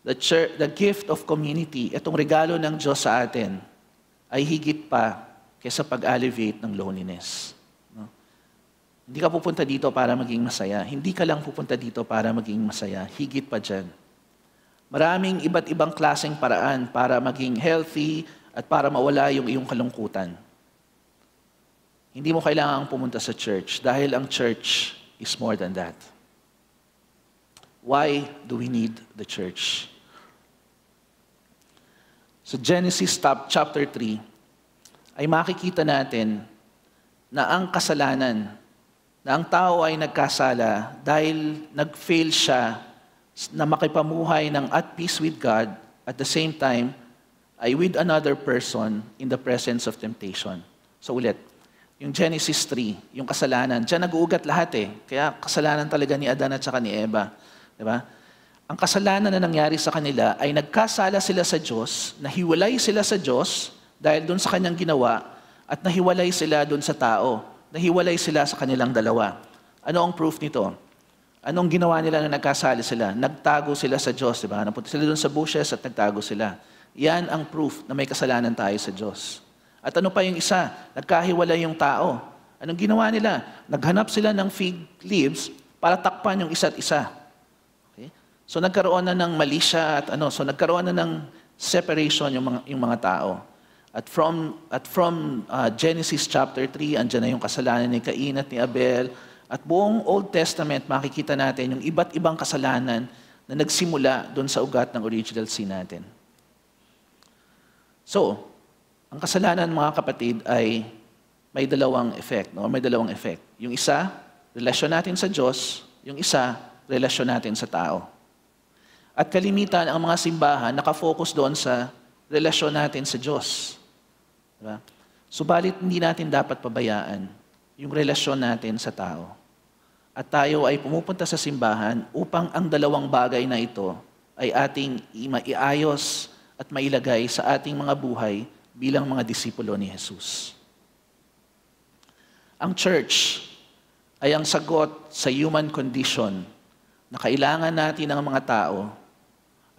The gift of community, itong regalo ng Diyos sa atin, ay higit pa kesa pag-alleviate ng loneliness. No? Hindi ka pupunta dito para maging masaya. Hindi ka lang pupunta dito para maging masaya. Higit pa dyan. Maraming iba't ibang klaseng paraan para maging healthy at para mawala yung iyong kalungkutan. Hindi mo kailangang pumunta sa church dahil ang church is more than that. Why do we need the church? Sa Genesis chapter 3, ay makikita natin na ang kasalanan, na ang tao ay nagkasala dahil nag-fail siya na makipamuhay ng at peace with God at the same time ay with another person in the presence of temptation. So ulit, yung Genesis 3, yung kasalanan, dyan nag-uugat lahat eh. Kaya kasalanan talaga ni Adan at saka ni Eva. Diba? Ang kasalanan na nangyari sa kanila ay nagkasala sila sa Diyos, nahiwalay sila sa Diyos dahil doon sa kanyang ginawa at nahiwalay sila doon sa tao. Nahiwalay sila sa kanilang dalawa. Ano ang proof nito? Anong ginawa nila na nagkasala sila? Nagtago sila sa Diyos, di ba? Napunta sila doon sa bushes at nagtago sila. Yan ang proof na may kasalanan tayo sa Diyos. At ano pa yung isa? Nagkahiwalay yung tao. Anong ginawa nila? Naghanap sila ng fig leaves para takpan yung isa't isa. Okay? So nagkaroon na ng malisya at so nagkaroon na ng separation yung mga tao. At from Genesis chapter 3, andyan na yung kasalanan ni Cain at ni Abel. At buong Old Testament, makikita natin yung iba't ibang kasalanan na nagsimula doon sa ugat ng original sin natin. So, ang kasalanan, mga kapatid, ay may dalawang effect. No? May dalawang effect. Yung isa, relasyon natin sa Diyos. Yung isa, relasyon natin sa tao. At kalimitan, ang mga simbahan, nakafocus doon sa relasyon natin sa Diyos. Diba? Subalit, hindi natin dapat pabayaan yung relasyon natin sa tao. At tayo ay pumupunta sa simbahan upang ang dalawang bagay na ito ay ating maiayos at mailagay sa ating mga buhay bilang mga disipulo ni Jesus. Ang church ay ang sagot sa human condition na kailangan natin ng mga tao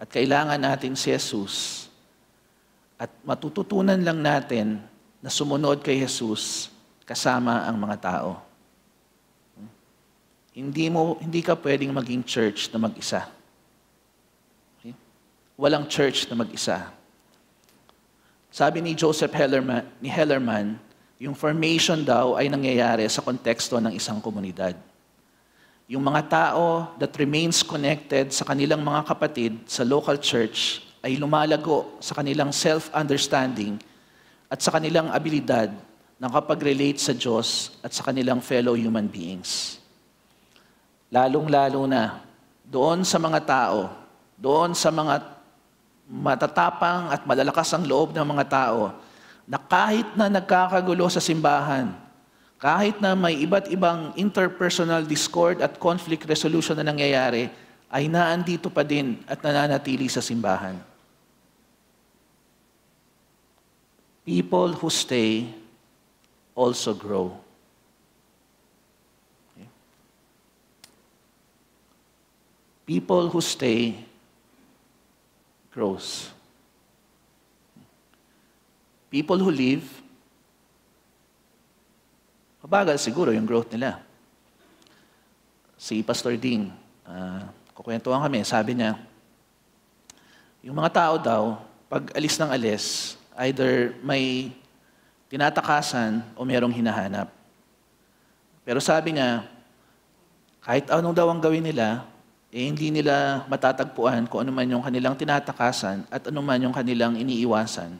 at kailangan natin si Jesus at matututunan lang natin na sumunod kay Jesus kasama ang mga tao. Hindi ka pwedeng maging church na mag-isa. Okay? Walang church na mag-isa. Sabi ni Joseph Hellerman, yung formation daw ay nangyayari sa konteksto ng isang komunidad. Yung mga tao that remains connected sa kanilang mga kapatid sa local church ay lumalago sa kanilang self-understanding at sa kanilang abilidad na kapag-relate sa Diyos at sa kanilang fellow human beings. Lalong-lalo na doon sa mga tao, doon sa mga matatapang at malalakas ang loob ng mga tao, na kahit na nagkakagulo sa simbahan, kahit na may iba't ibang interpersonal discord at conflict resolution na nangyayari, ay naandito pa din at nananatili sa simbahan. People who stay also grow. People who stay grows. People who leave, mabagal siguro yung growth nila. Si Pastor Ding, kukwentuhan kami, sabi niya, yung mga tao daw, pag alis ng alis, either may tinatakasan o merong hinahanap. Pero sabi niya, kahit anong daw ang gawin nila, hindi nila matatagpuan kung ano man yung kanilang tinatakasan at ano man yung kanilang iniiwasan.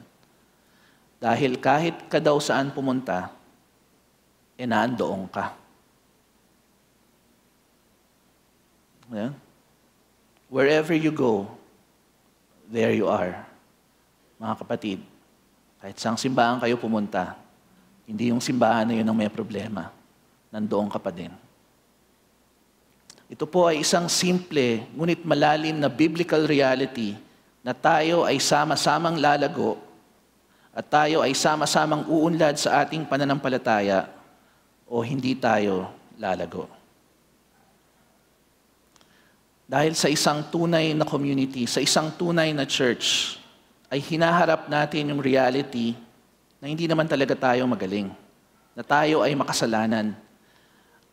Dahil kahit ka daw saan pumunta, naandoon ka. Yeah? Wherever you go, there you are. Mga kapatid, kahit saang simbahan kayo pumunta, hindi yung simbahan na yun ang may problema. Nandoon ka pa din. Ito po ay isang simple, ngunit malalim na biblical reality na tayo ay sama-samang lalago at tayo ay sama-samang uunlad sa ating pananampalataya o hindi tayo lalago. Dahil sa isang tunay na community, sa isang tunay na church, ay hinaharap natin yung reality na hindi naman talaga tayo magaling, na tayo ay makasalanan.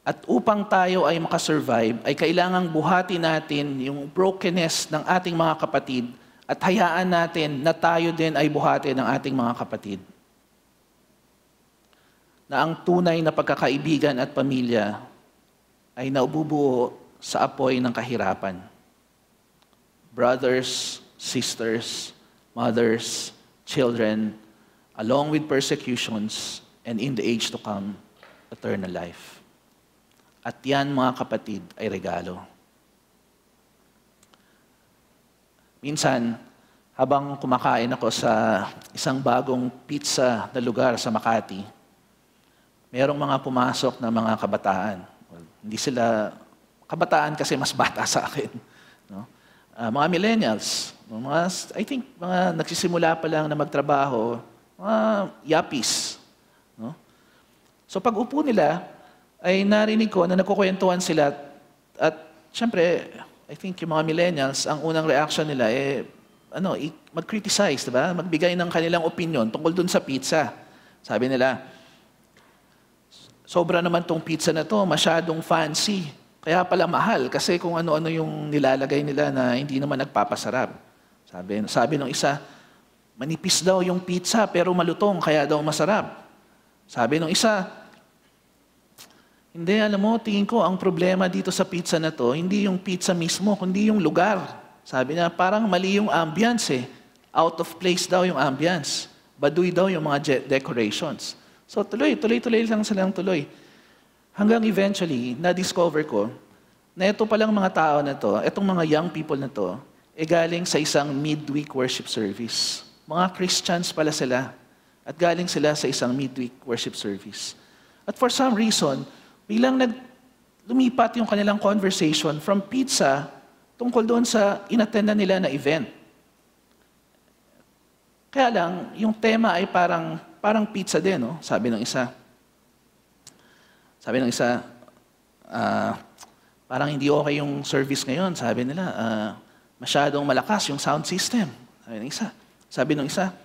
At upang tayo ay makasurvive, ay kailangang buhati natin yung brokenness ng ating mga kapatid at hayaan natin na tayo din ay buhati ng ating mga kapatid. Na ang tunay na pagkakaibigan at pamilya ay naububuo sa apoy ng kahirapan. brothers, sisters, mothers, children, along with persecutions, and in the age to come, eternal life. At yan, mga kapatid, ay regalo. Minsan, habang kumakain ako sa isang bagong pizza na lugar sa Makati, merong mga pumasok na mga kabataan. Well, hindi sila kabataan kasi mas bata sa akin. No? Mga millennials, I think mga nagsisimula pa lang na magtrabaho, mga yapis. No? So pag upo nila, ay narinig ko na nagkukwentuhan sila at syempre, I think yung mga millennials, ang unang reaction nila mag-criticize, diba? Magbigay ng kanilang opinion tungkol dun sa pizza. Sabi nila, sobra naman tong pizza na to, masyadong fancy. Kaya pala mahal kasi kung ano-ano yung nilalagay nila na hindi naman nagpapasarap. Sabi ng isa, manipis daw yung pizza pero malutong kaya daw masarap. Sabi ng isa, hindi, alam mo, tingin ko ang problema dito sa pizza na to, hindi yung pizza mismo, kundi yung lugar. Sabi niya, parang mali yung ambience eh. Out of place daw yung ambience. Baduy daw yung mga decorations. So tuloy lang silang tuloy. Hanggang eventually, na-discover ko na ito palang mga tao na to, itong mga young people na to, galing sa isang midweek worship service. Mga Christians pala sila. At galing sila sa isang midweek worship service. At for some reason, bilang lumipat yung kanilang conversation from pizza tungkol doon sa inattendan nila na event. Kaya lang, yung tema ay parang pizza din, no? Sabi ng isa, parang hindi okay yung service ngayon. Sabi nila, masyadong malakas yung sound system. Sabi ng isa,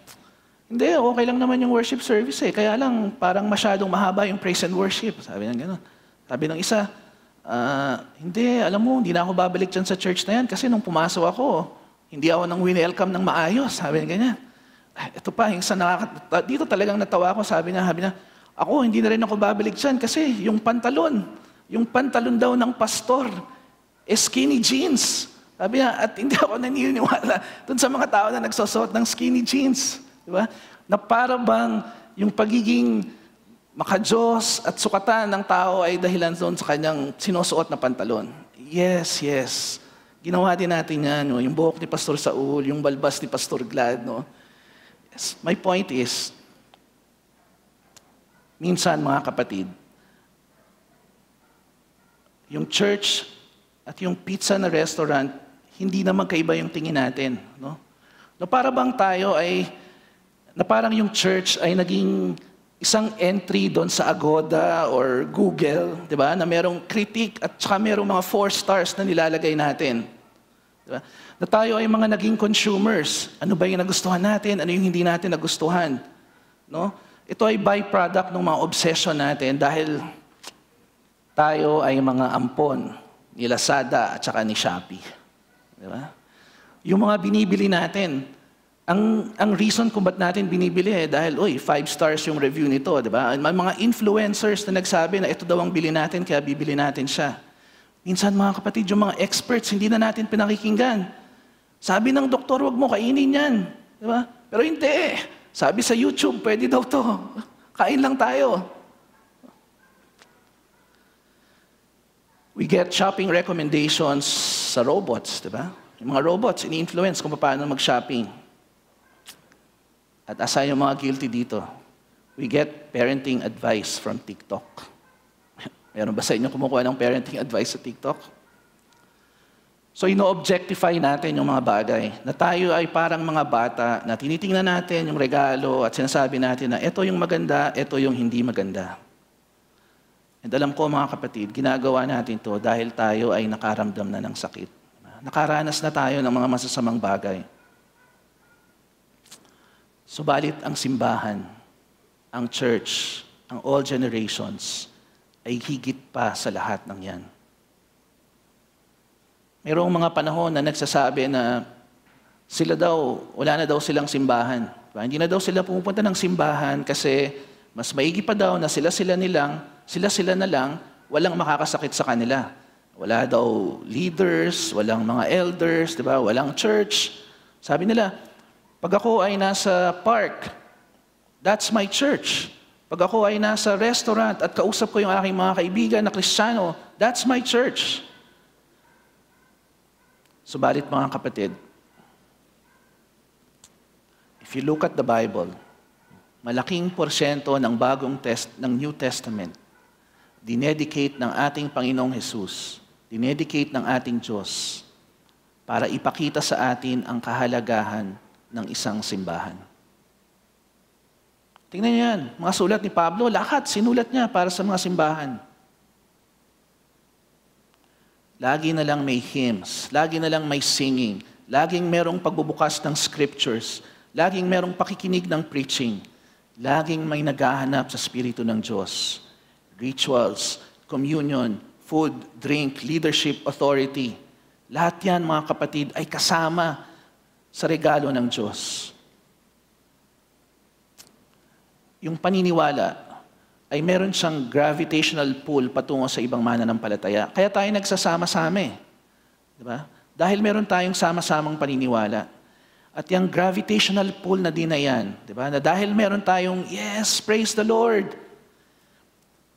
hindi, okay lang naman yung worship service eh. Kaya lang, parang masyadong mahaba yung praise and worship. Sabi ng gano'n. Sabi ng isa, hindi, alam mo, hindi na ako babalik dyan sa church na yan kasi nung pumasok ako, hindi ako nang winelcome ng maayos. Sabi ng ganyan. Ito pa, dito talagang natawa ako. Sabi niya, ako, hindi na rin ako babalik dyan kasi yung pantalon daw ng pastor, skinny jeans. Sabi niya, at hindi ako naniniwala dun sa mga tao na nagsusot ng skinny jeans. Diba? Na para bang yung pagiging makadiyos at sukatan ng tao ay dahilan doon sa kanyang sinusuot na pantalon. Yes. Ginawa din natin yan. No? Yung buhok ni Pastor Saul, yung balbas ni Pastor Glad. No? Yes. My point is, minsan mga kapatid, yung church at yung pizza na restaurant, hindi naman kaiba yung tingin natin. No? Na para bang tayo na parang yung church ay naging isang entry doon sa Agoda or Google, di ba? Na merong critic at saka merong mga 4 stars na nilalagay natin. Di ba? Na tayo ay mga naging consumers. Ano ba yung nagustuhan natin? Ano yung hindi natin nagustuhan? No? Ito ay byproduct ng mga obsession natin dahil tayo ay mga ampon ni Lazada at saka ni Shopee. Di ba? Yung mga binibili natin, ang reason kung ba't natin binibili dahil, 5 stars yung review nito, di ba? May mga influencers na nagsabi na ito daw ang bili natin, kaya bibili natin siya. Minsan mga kapatid, yung mga experts, hindi na natin pinakikinggan. Sabi ng doktor, wag mo kainin yan. Di ba? Pero hindi. Sabi sa YouTube, pwede daw to. Kain lang tayo. We get shopping recommendations sa robots, di ba? Yung mga robots, ini-influence kung paano mag-shopping. At asa yung mga guilty dito? We get parenting advice from TikTok. Meron ba sa inyo kumukuha ng parenting advice sa TikTok? So, ino-objectify natin yung mga bagay. Na tayo ay parang mga bata na tinitingnan natin yung regalo at sinasabi natin na ito yung maganda, ito yung hindi maganda. And alam ko mga kapatid, ginagawa natin to dahil tayo ay nakaramdam na ng sakit. Nakaranas na tayo ng mga masasamang bagay. Subalit ang simbahan, ang church, ang all generations, ay higit pa sa lahat ng yan. Mayroong mga panahon na nagsasabi na sila daw, wala na daw silang simbahan. Hindi na daw sila pumupunta ng simbahan kasi mas maigi pa daw na sila na lang, walang makakasakit sa kanila. Wala daw leaders, walang mga elders, di ba? Walang church. Sabi nila, pag ako ay nasa park, that's my church. Pag ako ay nasa restaurant at kausap ko yung aking mga kaibigan na Kristiyano, that's my church. Subalit mga kapatid, if you look at the Bible, malaking porsyento ng ng New Testament, dinedicate ng ating Panginoong Jesus, dinedicate ng ating Diyos para ipakita sa atin ang kahalagahan ng isang simbahan. Tingnan niyo yan, mga sulat ni Pablo, lahat sinulat niya para sa mga simbahan. Lagi na lang may hymns, lagi na lang may singing, laging merong pagbubukas ng scriptures, laging merong pakikinig ng preaching, laging may naghahanap sa Espiritu ng Diyos. Rituals, communion, food, drink, leadership, authority. Lahat yan, mga kapatid, ay kasama sa regalo ng Diyos. Yung paniniwala ay meron siyang gravitational pull patungo sa ibang mananampalataya. Kaya tayo nagsasama-sama eh. Diba? Dahil meron tayong sama-samang paniniwala. At yung gravitational pull na din na yan, diba? Na dahil meron tayong, yes, praise the Lord.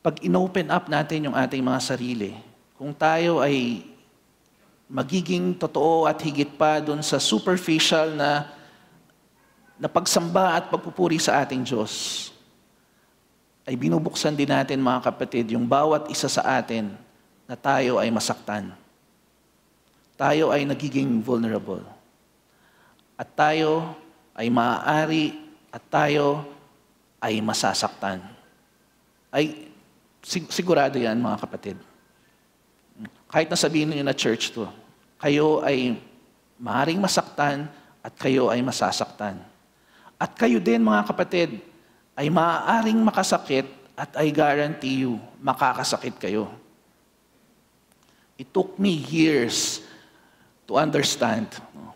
Pag inopen up natin yung ating mga sarili, kung tayo ay magiging totoo at higit pa dun sa superficial na pagsamba at pagpupuri sa ating Diyos, ay binubuksan din natin, mga kapatid, yung bawat isa sa atin na tayo ay masaktan. Tayo ay nagiging vulnerable. At tayo ay maaari at tayo ay masasaktan. Ay sigurado yan, mga kapatid. Kahit na sabihin niyo na church to, kayo ay maaaring masaktan at kayo ay masasaktan. At kayo din, mga kapatid, ay maaaring makasakit at I guarantee you, makakasakit kayo. It took me years to understand.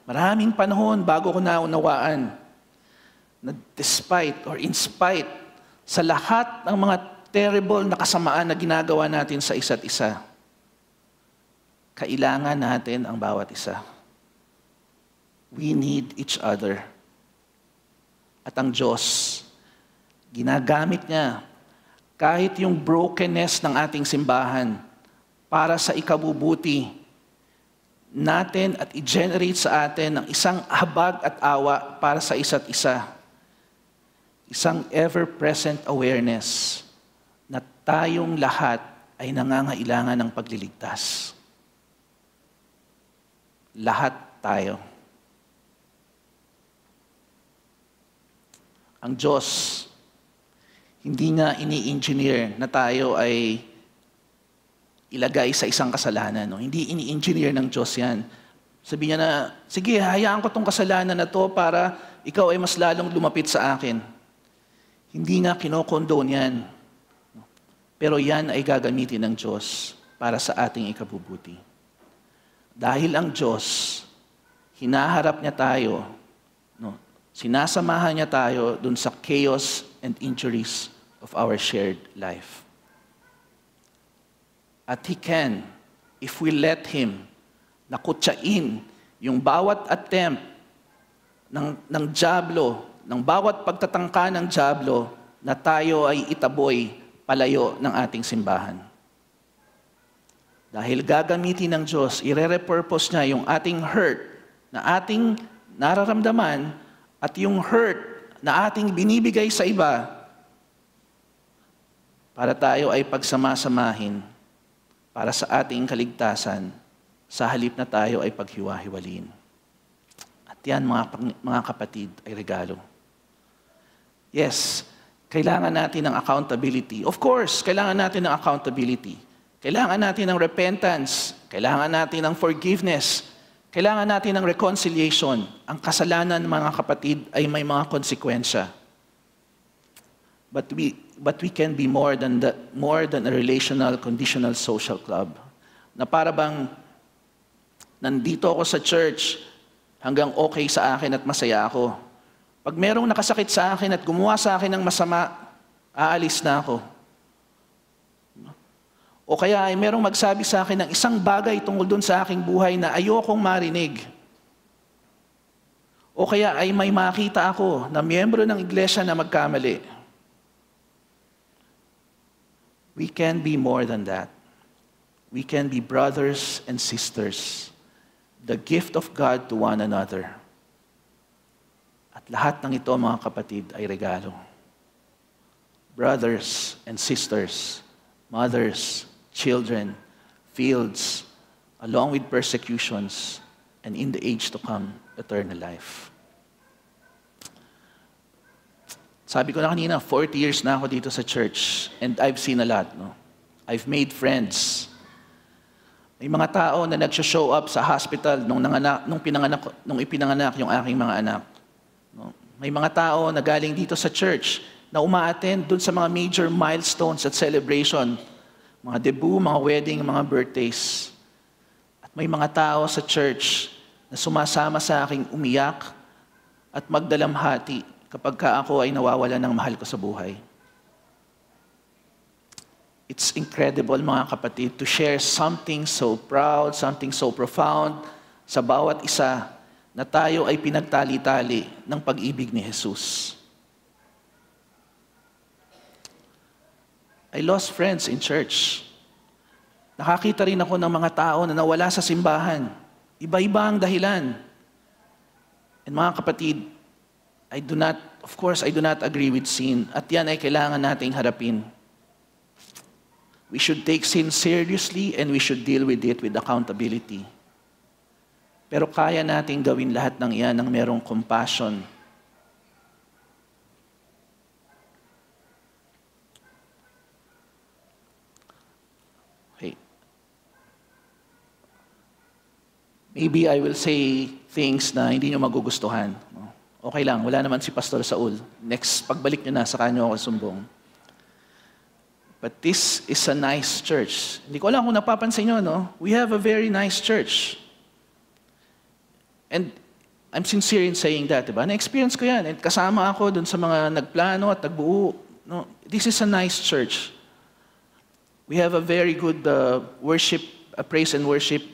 Maraming panahon bago ko naunawaan na despite or in spite sa lahat ng mga terrible na kasamaan na ginagawa natin sa isa't isa, kailangan natin ang bawat isa. We need each other. At ang Diyos, ginagamit niya kahit yung brokenness ng ating simbahan para sa ikabubuti natin at i-generate sa atin ng isang habag at awa para sa isa't isa. Isang ever-present awareness na tayong lahat ay nangangailangan ng pagliligtas. Lahat tayo. Ang Diyos, hindi nga ini-engineer na tayo ay ilagay sa isang kasalanan. No? Hindi ini-engineer ng Diyos yan. Sabi niya na, sige, hayaan ko tong kasalanan na to para ikaw ay mas lalong lumapit sa akin. Hindi nga kinokondone yan. Pero yan ay gagamitin ng Diyos para sa ating ikabubuti. Dahil ang Diyos, hinaharap niya tayo, no? Sinasamahan niya tayo dun sa chaos and injuries of our shared life. At He can, if we let Him, nakutsain yung bawat attempt ng dyablo, ng bawat pagtatangka ng dyablo na tayo ay itaboy palayo ng ating simbahan. Dahil gagamitin ng Diyos, ire-repurpose niya yung ating hurt na ating nararamdaman at yung hurt na ating binibigay sa iba para tayo ay pagsamasamahin para sa ating kaligtasan sa halip na tayo ay paghiwa-hiwalin. At yan, mga kapatid, ay regalo. Yes, kailangan natin ng accountability. Of course, kailangan natin ng accountability. Kailangan natin ng repentance. Kailangan natin ng forgiveness. Kailangan natin ng reconciliation. Ang kasalanan, mga kapatid, ay may mga konsekwensya. But we can be more than a relational, conditional social club. Na para bang nandito ako sa church hanggang okay sa akin at masaya ako. Pag merong nakasakit sa akin at gumawa sa akin ng masama, aalis na ako. O kaya ay merong magsabi sa akin ng isang bagay tungkol dun sa aking buhay na ayokong marinig. O kaya ay may makita ako na miyembro ng iglesia na magkamali. We can be more than that. We can be brothers and sisters, the gift of God to one another. At lahat ng ito, mga kapatid, ay regalo. Brothers and sisters, mothers, children, fields, along with persecutions, and in the age to come, eternal life. Sabi ko na kanina, 40 years na ako dito sa church, and I've seen a lot. No? I've made friends. May mga tao na nag-show up sa hospital nung ipinanganak yung aking mga anak. No? May mga tao na galing dito sa church na uma-attend dun sa mga major milestones at celebration, mga debut, mga wedding, mga birthdays. At may mga tao sa church na sumasama sa aking umiyak at magdalamhati kapag ako ay nawawala ng mahal ko sa buhay. It's incredible, mga kapatid, to share something so proud, something so profound sa bawat isa na tayo ay pinagtali-tali ng pag-ibig ni Jesus. I lost friends in church. Nakakita rin ako ng mga tao na nawala sa simbahan. Iba-iba ang dahilan. And mga kapatid, I do not agree with sin. At yan ay kailangan nating harapin. We should take sin seriously and we should deal with it with accountability. Pero kaya nating gawin lahat ng iyan ng merong compassion. Okay. Maybe I will say things na hindi nyo magugustuhan. Okay lang, wala naman si Pastor Saul. Next, pagbalik nyo na, saka nyo ako sumbong. But this is a nice church. Hindi ko alam kung napapansin nyo, no? We have a very nice church. And I'm sincere in saying that, diba? Na-experience ko yan. And kasama ako dun sa mga nagplano at nagbuo. No? This is a nice church. We have a very good worship, praise and worship,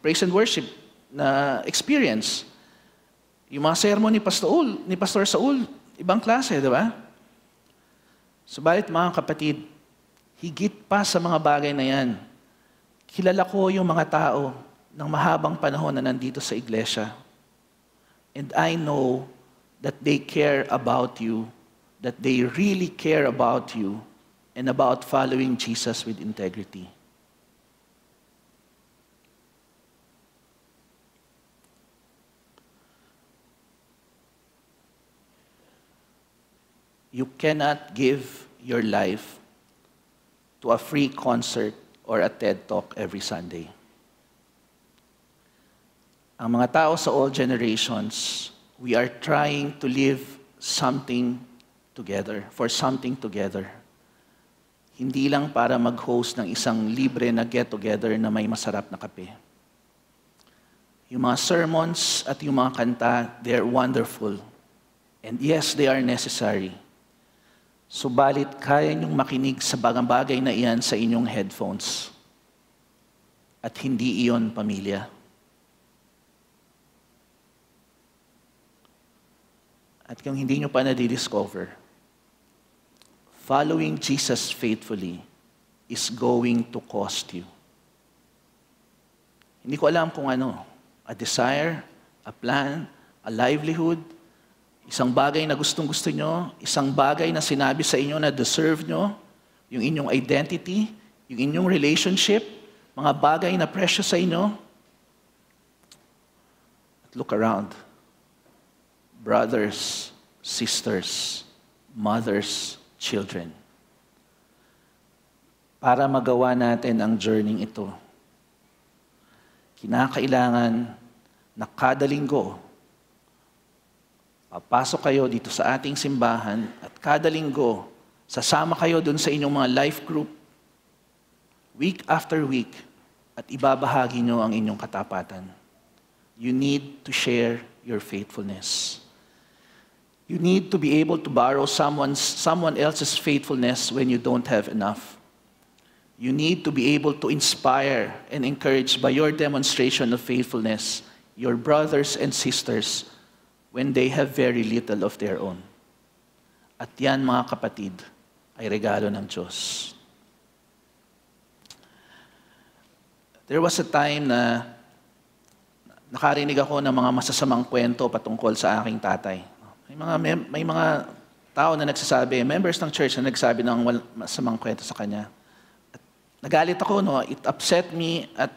praise and worship na experience. Yung mga sermon ni Pastor Saul, ibang klase, di ba? Subalit mga kapatid, higit pa sa mga bagay na yan, kilala ko yung mga tao ng mahabang panahon na nandito sa iglesia. And I know that they care about you, that they really care about you, and about following Jesus with integrity. You cannot give your life to a free concert or a TED Talk every Sunday. Ang mga tao sa all generations, we are trying to live something together, for something together. Hindi lang para mag-host ng isang libre na get-together na may masarap na kape. Yung mga sermons at yung mga kanta, they're wonderful. And yes, they are necessary. Subalit, kaya niyong makinig sa bagay na iyan sa inyong headphones. At hindi iyon pamilya. At kung hindi niyo pa na-discover, following Jesus faithfully is going to cost you. Hindi ko alam kung ano, a desire, a plan, a livelihood, isang bagay na gustong-gusto nyo, isang bagay na sinabi sa inyo na deserve nyo, yung inyong identity, yung inyong relationship, mga bagay na precious sa inyo. At look around. Brothers, sisters, mothers, children. Para magawa natin ang journey ito, kinakailangan na kada linggo, papasok kayo dito sa ating simbahan at kada linggo, sasama kayo dun sa inyong mga life group, week after week, at ibabahagi nyo ang inyong katapatan. You need to share your faithfulness. You need to be able to borrow someone else's faithfulness when you don't have enough. You need to be able to inspire and encourage by your demonstration of faithfulness your brothers and sisters when they have very little of their own. At yan, mga kapatid, ay regalo ng Diyos. There was a time na nakarinig ako ng mga masasamang kwento patungkol sa aking tatay. May mga tao na nagsasabi, members ng church na nagsabi ng masamang kwento sa kanya. At nagalit ako, no? It upset me at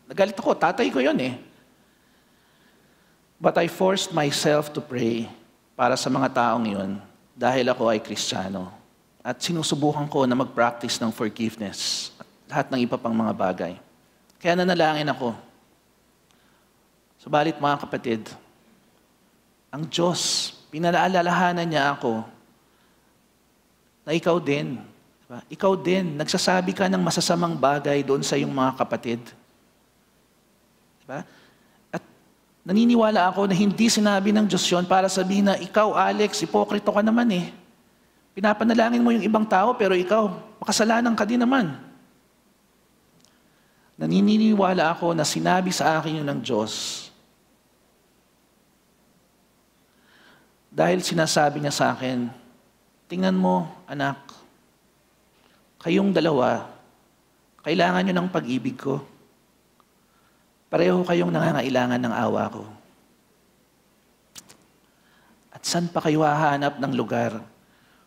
nagalit ako, tatay ko yun eh. But I forced myself to pray para sa mga taong yun dahil ako ay Kristiyano. At sinusubukan ko na mag-practice ng forgiveness at lahat ng iba pang mga bagay. Kaya nanalangin ako. Subalit mga kapatid, ang Diyos, pinaalalahanan niya ako na ikaw din. Diba? Ikaw din, nagsasabi ka ng masasamang bagay doon sa iyong mga kapatid. Diba? At naniniwala ako na hindi sinabi ng Diyos yun para sabihin na ikaw, Alex, ipokrito ka naman eh. Pinapanalangin mo yung ibang tao pero ikaw, makasalanan ka din naman. Naniniwala ako na sinabi sa akin yun ng Diyos dahil sinasabi niya sa akin, tingnan mo, anak, kayong dalawa, kailangan nyo ng pag-ibig ko. Pareho kayong nangangailangan ng awa ko. At saan pa kayo hahanap ng lugar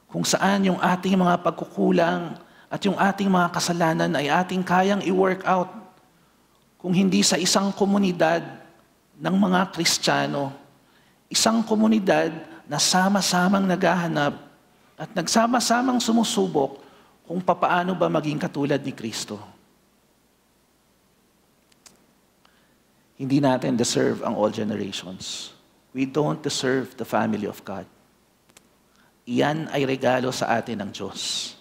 kung saan yung ating mga pagkukulang at yung ating mga kasalanan ay ating kayang i-work out kung hindi sa isang komunidad ng mga Kristiyano, isang komunidad na sama-samang naghahanap at nagsama-samang sumusubok kung papaano ba maging katulad ni Kristo. Hindi natin deserve ang all generations. We don't deserve the family of God. Iyan ay regalo sa atin ng Diyos.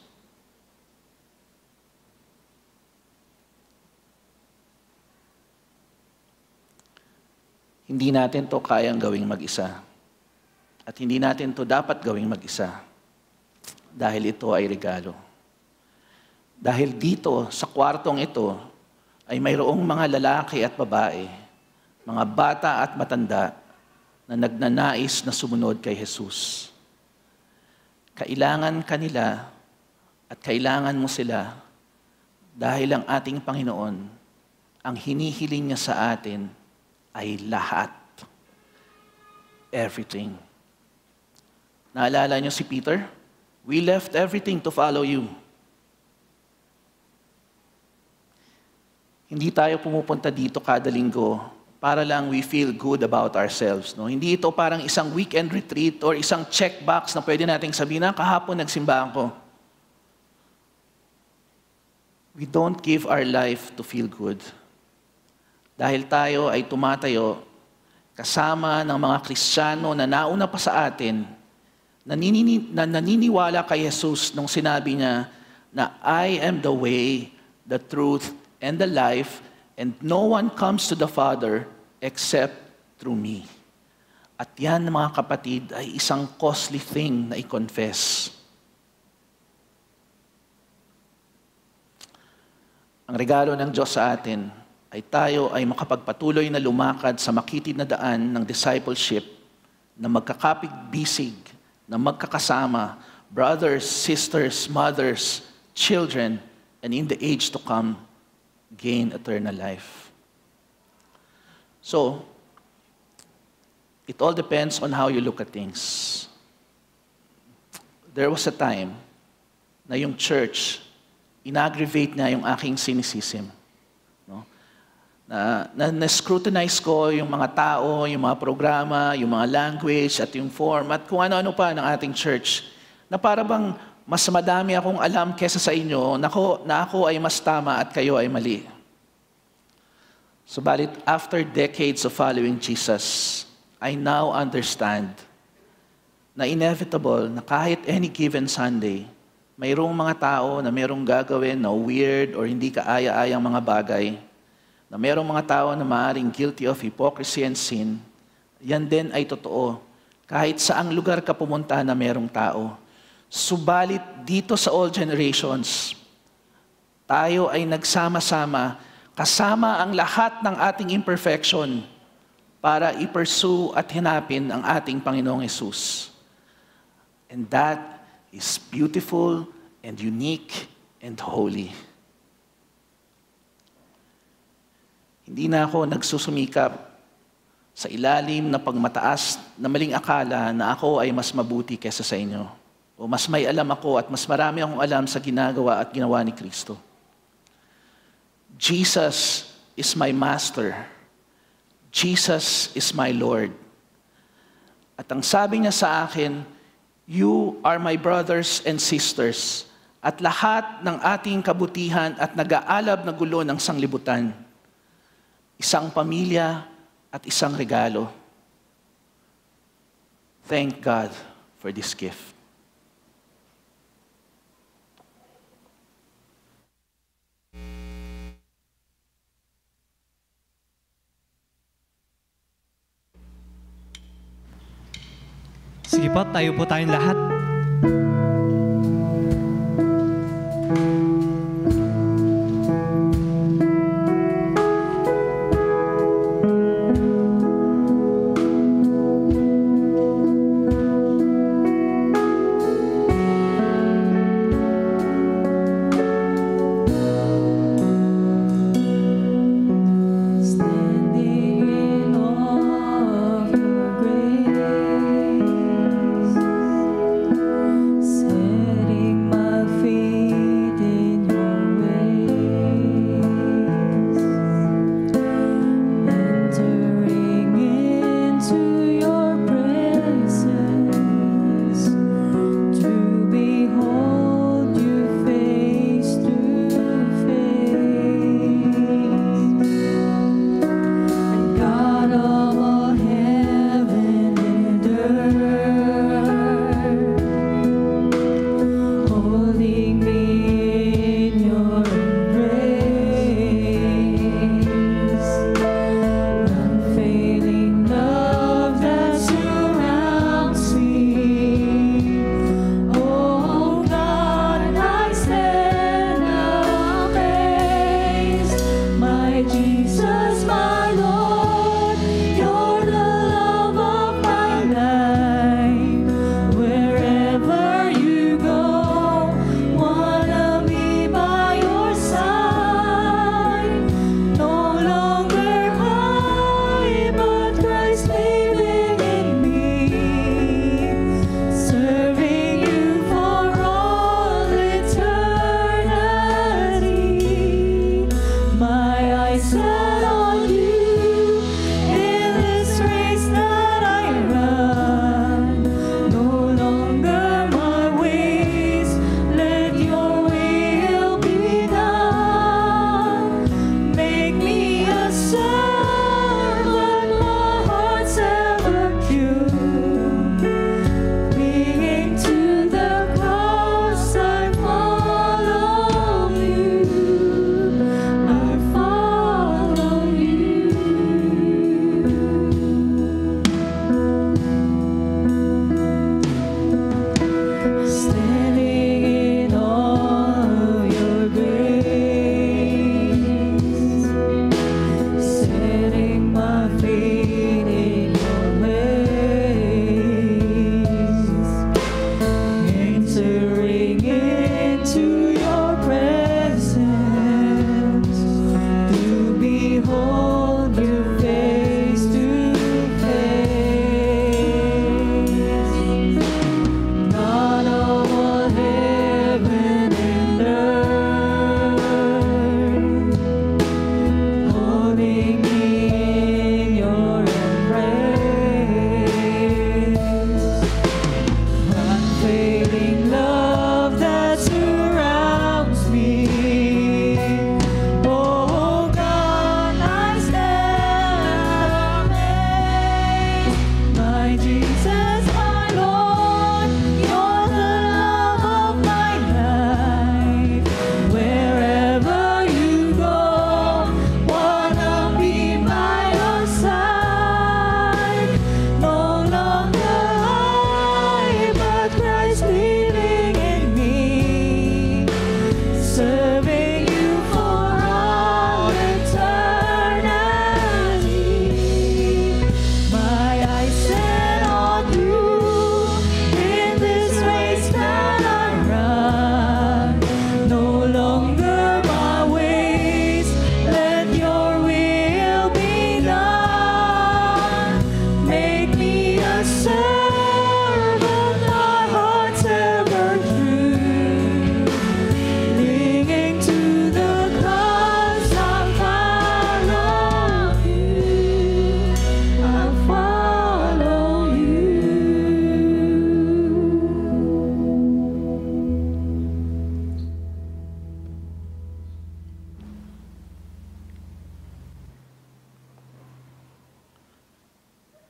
Hindi natin to kayang gawing mag-isa. At hindi natin to dapat gawing mag-isa. Dahil ito ay regalo. Dahil dito, sa kwartong ito, ay mayroong mga lalaki at babae, mga bata at matanda, na nagnanais na sumunod kay Jesus. Kailangan kanila at kailangan mo sila dahil ang ating Panginoon, ang hinihiling niya sa atin ay lahat. Everything. Naalala niyo si Peter? We left everything to follow you. Hindi tayo pumupunta dito kada linggo para lang we feel good about ourselves. No? Hindi ito parang isang weekend retreat or isang checkbox na pwede nating sabihin na kahapon nagsimba ako. We don't give our life to feel good. Dahil tayo ay tumatayo kasama ng mga Kristiyano na nauna pa sa atin, na naniniwala kay Jesus nung sinabi niya na I am the way, the truth, and the life, and no one comes to the Father except through me. At yan, mga kapatid, ay isang costly thing na i-confess. Ang regalo ng Diyos sa atin ay tayo ay makapagpatuloy na lumakad sa makitid na daan ng discipleship na magkakapig-bisig, na magkakasama, brothers, sisters, mothers, children, and in the age to come, gain eternal life. So, it all depends on how you look at things. There was a time na yung church, inaggravate na yung aking cynicism. No? Na-scrutinize ko yung mga tao, yung mga programa, yung mga language, at yung form, at kung ano-ano pa ng ating church, na para bang mas madami akong alam kesa sa inyo na ako ay mas tama at kayo ay mali. Subalit, after decades of following Jesus, I now understand na inevitable na kahit any given Sunday, mayroong mga tao na mayroong gagawin na weird or hindi kaaya-ayang mga bagay, na mayroong mga tao na maaaring guilty of hypocrisy and sin, yan din ay totoo Kahit saang lugar ka pumunta na merong tao. Subalit dito sa all generations, tayo ay nagsama-sama, kasama ang lahat ng ating imperfection para i-pursue at hinapin ang ating Panginoong Hesus. And that is beautiful and unique and holy. Hindi na ako nagsusumikap sa ilalim na pagmataas na maling akala na ako ay mas mabuti kaysa sa inyo. O mas may alam ako at mas marami akong alam sa ginagawa at ginawa ni Kristo. Jesus is my Master. Jesus is my Lord. At ang sabi niya sa akin, you are my brothers and sisters, at lahat ng ating kabutihan at nag-aalab na gulo ng sanglibutan. Isang pamilya at isang regalo. Thank God for this gift. Sige po, tayo po tayong lahat.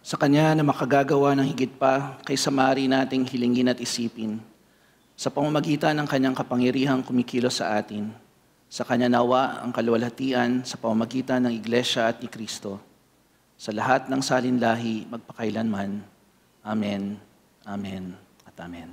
Sa Kanya na makagagawa ng higit pa kaysa maaari nating hilingin at isipin, sa pamamagitan ng Kanyang kapangyarihang kumikilos sa atin, sa Kanya nawa ang kaluwalhatian sa pamamagitan ng Iglesia at ni Kristo, sa lahat ng salinlahi magpakailanman. Amen, Amen, at Amen.